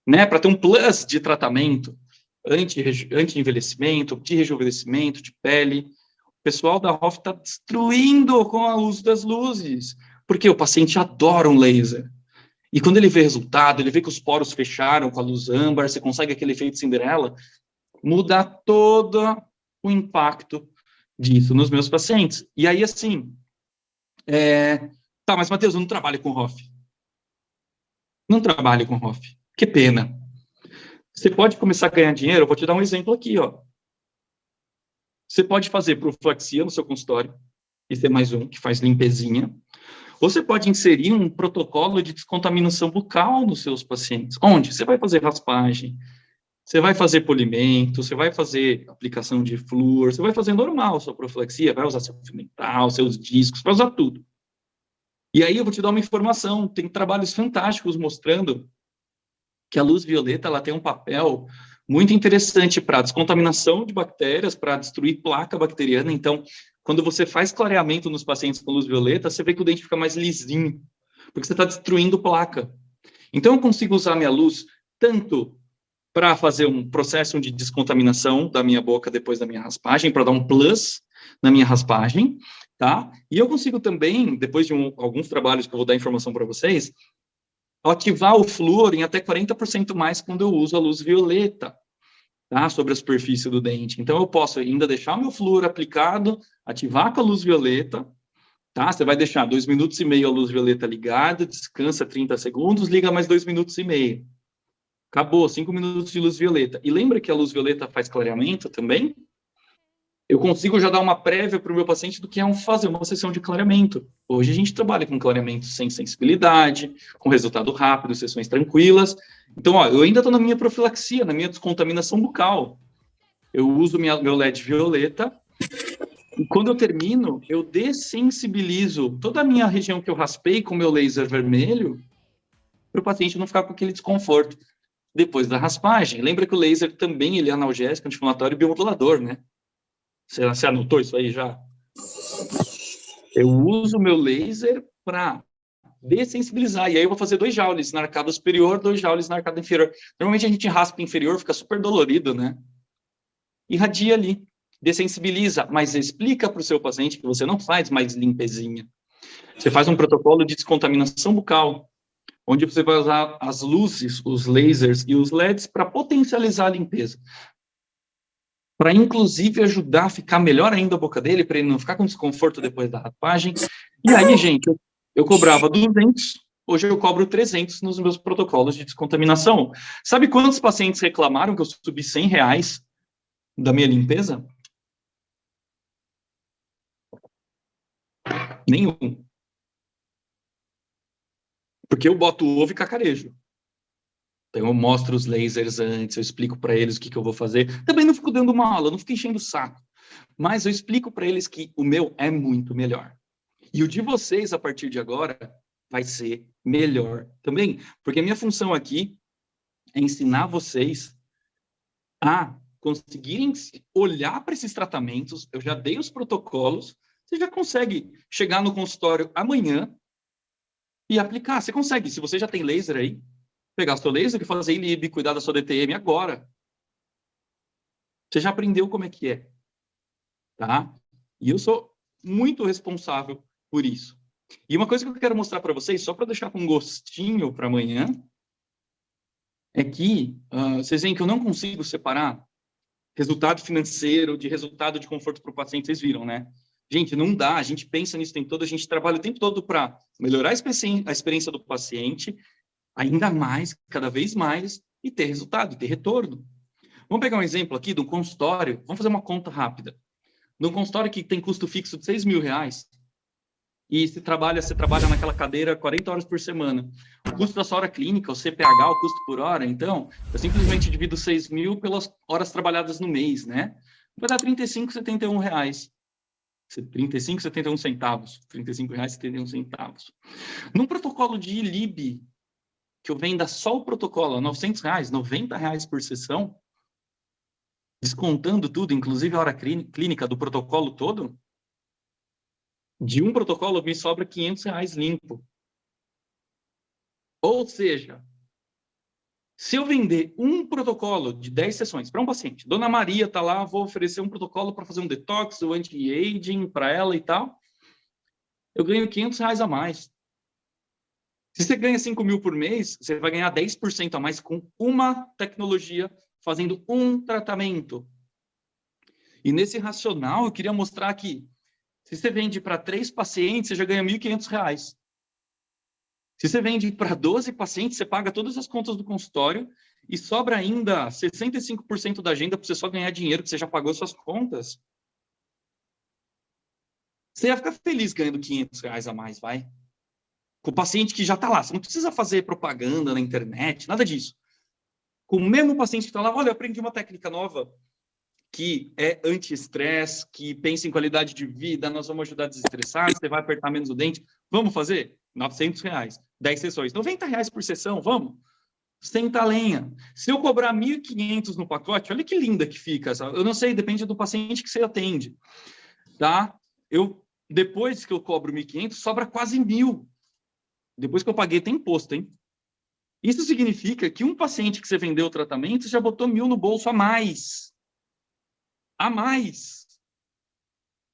né? Para ter um plus de tratamento, anti-envelhecimento, de rejuvenescimento, de pele. O pessoal da Hoff está destruindo com a luz das luzes, porque o paciente adora um laser. E quando ele vê resultado, ele vê que os poros fecharam com a luz âmbar, você consegue aquele efeito Cinderela, muda todo o impacto disso nos meus pacientes. E aí, assim, tá, mas Matheus, eu não trabalho com Hoff. Não trabalho com Hoff. Que pena. Você pode começar a ganhar dinheiro, eu vou te dar um exemplo aqui, ó. Você pode fazer profilaxia no seu consultório, esse é mais um, que faz limpezinha. Ou você pode inserir um protocolo de descontaminação bucal nos seus pacientes. Onde? Você vai fazer raspagem, você vai fazer polimento, você vai fazer aplicação de flúor, você vai fazer normal sua profilaxia, vai usar seu fio dental, seus discos, vai usar tudo. E aí eu vou te dar uma informação, tem trabalhos fantásticos mostrando que a luz violeta ela tem um papel muito interessante para descontaminação de bactérias, para destruir placa bacteriana. Então, quando você faz clareamento nos pacientes com luz violeta, você vê que o dente fica mais lisinho, porque você está destruindo placa. Então, eu consigo usar minha luz tanto para fazer um processo de descontaminação da minha boca depois da minha raspagem, para dar um plus na minha raspagem, tá? E eu consigo também, depois de alguns trabalhos que eu vou dar informação para vocês, ativar o flúor em até 40% mais quando eu uso a luz violeta, tá? Sobre a superfície do dente. Então, eu posso ainda deixar o meu flúor aplicado, ativar com a luz violeta, tá? Você vai deixar 2,5 minutos a luz violeta ligada, descansa 30 segundos, liga mais 2,5 minutos. Acabou, 5 minutos de luz violeta. E lembra que a luz violeta faz clareamento também? Eu consigo já dar uma prévia para o meu paciente do que é fazer uma sessão de clareamento. Hoje a gente trabalha com clareamento sem sensibilidade, com resultado rápido, sessões tranquilas. Então, ó, eu ainda estou na minha profilaxia, na minha descontaminação bucal. Eu uso meu LED violeta e quando eu termino, eu dessensibilizo toda a minha região que eu raspei com meu laser vermelho para o paciente não ficar com aquele desconforto. Depois da raspagem, lembra que o laser também ele é analgésico, anti-inflamatório e biomodulador, né? Você anotou isso aí já? Eu uso o meu laser para dessensibilizar. E aí eu vou fazer 2 joules na arcada superior, 2 joules na arcada inferior. Normalmente a gente raspa inferior, fica super dolorido, né? Irradia ali, dessensibiliza, mas explica para o seu paciente que você não faz mais limpezinha. Você faz um protocolo de descontaminação bucal, onde você vai usar as luzes, os lasers e os LEDs para potencializar a limpeza. Para, inclusive, ajudar a ficar melhor ainda a boca dele, para ele não ficar com desconforto depois da raspagem. E aí, gente, eu cobrava 200, hoje eu cobro 300 nos meus protocolos de descontaminação. Sabe quantos pacientes reclamaram que eu subi R$100 da minha limpeza? Nenhum. Porque eu boto o ovo e cacarejo. Então, eu mostro os lasers antes, eu explico para eles o que eu vou fazer. Também não fico dando uma aula, não fico enchendo o saco. Mas eu explico para eles que o meu é muito melhor. E o de vocês, a partir de agora, vai ser melhor também. Porque a minha função aqui é ensinar vocês a conseguirem olhar para esses tratamentos. Eu já dei os protocolos, você já consegue chegar no consultório amanhã e aplicar. Você consegue, se você já tem laser aí, pegar seu laser e fazer ILIB, cuidar da sua DTM agora. Você já aprendeu como é que é, tá? E eu sou muito responsável por isso. E uma coisa que eu quero mostrar para vocês, só para deixar com um gostinho para amanhã, é que vocês veem que eu não consigo separar resultado financeiro de resultado de conforto para o paciente, vocês viram, né? Gente, não dá, a gente pensa nisso o tempo todo, a gente trabalha o tempo todo para melhorar a experiência do paciente, ainda mais, cada vez mais, e ter resultado, ter retorno. Vamos pegar um exemplo aqui de um consultório, vamos fazer uma conta rápida. De um consultório que tem custo fixo de R$6.000, e você trabalha naquela cadeira 40 horas por semana. O custo da sua hora clínica, o CPH, o custo por hora, então, eu simplesmente divido 6.000 pelas horas trabalhadas no mês, né? Vai dar R$35,71. R$35,71. R$35,71. Num protocolo de ILIB, que eu venda só o protocolo a R$900, R$90 por sessão, descontando tudo, inclusive a hora clínica do protocolo todo, de um protocolo me sobra R$500 limpo. Ou seja, se eu vender um protocolo de 10 sessões para um paciente, Dona Maria está lá, vou oferecer um protocolo para fazer um detox, o anti-aging para ela e tal, eu ganho R$500 a mais. Se você ganha 5.000 por mês, você vai ganhar 10% a mais com uma tecnologia, fazendo um tratamento. E nesse racional, eu queria mostrar que se você vende para 3 pacientes, você já ganha R$1.500. Se você vende para 12 pacientes, você paga todas as contas do consultório e sobra ainda 65% da agenda para você só ganhar dinheiro, que você já pagou suas contas. Você ia ficar feliz ganhando R$500 a mais, vai? Com o paciente que já está lá. Você não precisa fazer propaganda na internet, nada disso. Com o mesmo paciente que está lá, olha, eu aprendi uma técnica nova que é anti-estresse, que pensa em qualidade de vida, nós vamos ajudar a desestressar, você vai apertar menos o dente. Vamos fazer? R$900, 10 sessões, R$90 por sessão, vamos? Senta a lenha. Se eu cobrar 1.500 no pacote, olha que linda que fica. Eu não sei, depende do paciente que você atende, tá? Depois que eu cobro 1.500, sobra quase 1.000. Depois que eu paguei, tem imposto, hein? Isso significa que um paciente que você vendeu o tratamento, você já botou 1.000 no bolso a mais. A mais.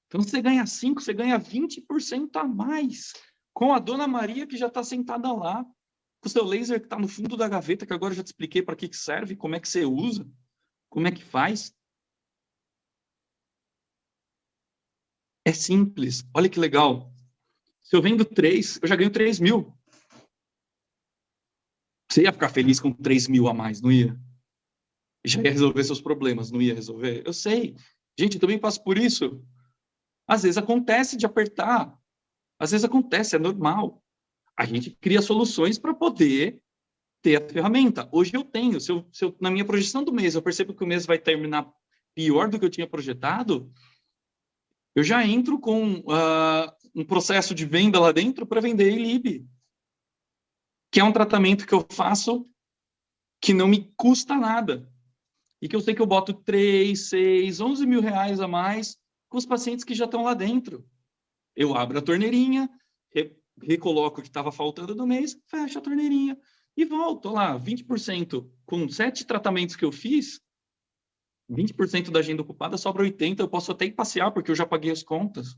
Então, você ganha 5, você ganha 20% a mais. Com a Dona Maria, que já está sentada lá. Com o seu laser que está no fundo da gaveta, que agora eu já te expliquei para que serve, como é que você usa, como é que faz. É simples. Olha que legal. Se eu vendo 3, eu já ganho 3.000. Você ia ficar feliz com 3.000 a mais, não ia? Já ia resolver seus problemas, não ia resolver? Eu sei. Gente, eu também passo por isso. Às vezes acontece de apertar. Às vezes acontece, é normal. A gente cria soluções para poder ter a ferramenta. Hoje eu tenho. Na minha projeção do mês, eu percebo que o mês vai terminar pior do que eu tinha projetado, eu já entro com um processo de venda lá dentro para vender ILIB, que é um tratamento que eu faço que não me custa nada. E que eu sei que eu boto 3, 6, 11 mil reais a mais com os pacientes que já estão lá dentro. Eu abro a torneirinha, recoloco o que estava faltando do mês, fecho a torneirinha e volto lá, 20%. Com 7 tratamentos que eu fiz, 20% da agenda ocupada, sobra 80%, eu posso até ir passear, porque eu já paguei as contas.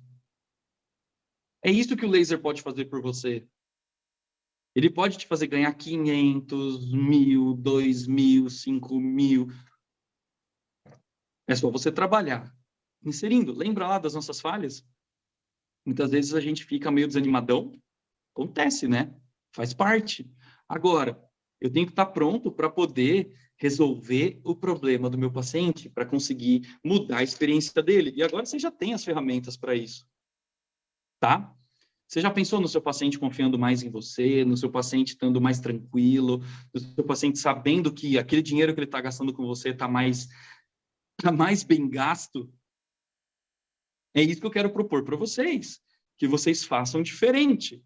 É isso que o laser pode fazer por você. Ele pode te fazer ganhar 500, 1.000, 2.000, 5.000. É só você trabalhar. Inserindo. Lembra lá das nossas falhas? Muitas vezes a gente fica meio desanimadão. Acontece, né? Faz parte. Agora, eu tenho que estar pronto para poder resolver o problema do meu paciente, para conseguir mudar a experiência dele. E agora você já tem as ferramentas para isso. Tá? Você já pensou no seu paciente confiando mais em você, no seu paciente estando mais tranquilo, no seu paciente sabendo que aquele dinheiro que ele está gastando com você está mais bem gasto? É isso que eu quero propor para vocês, que vocês façam diferente.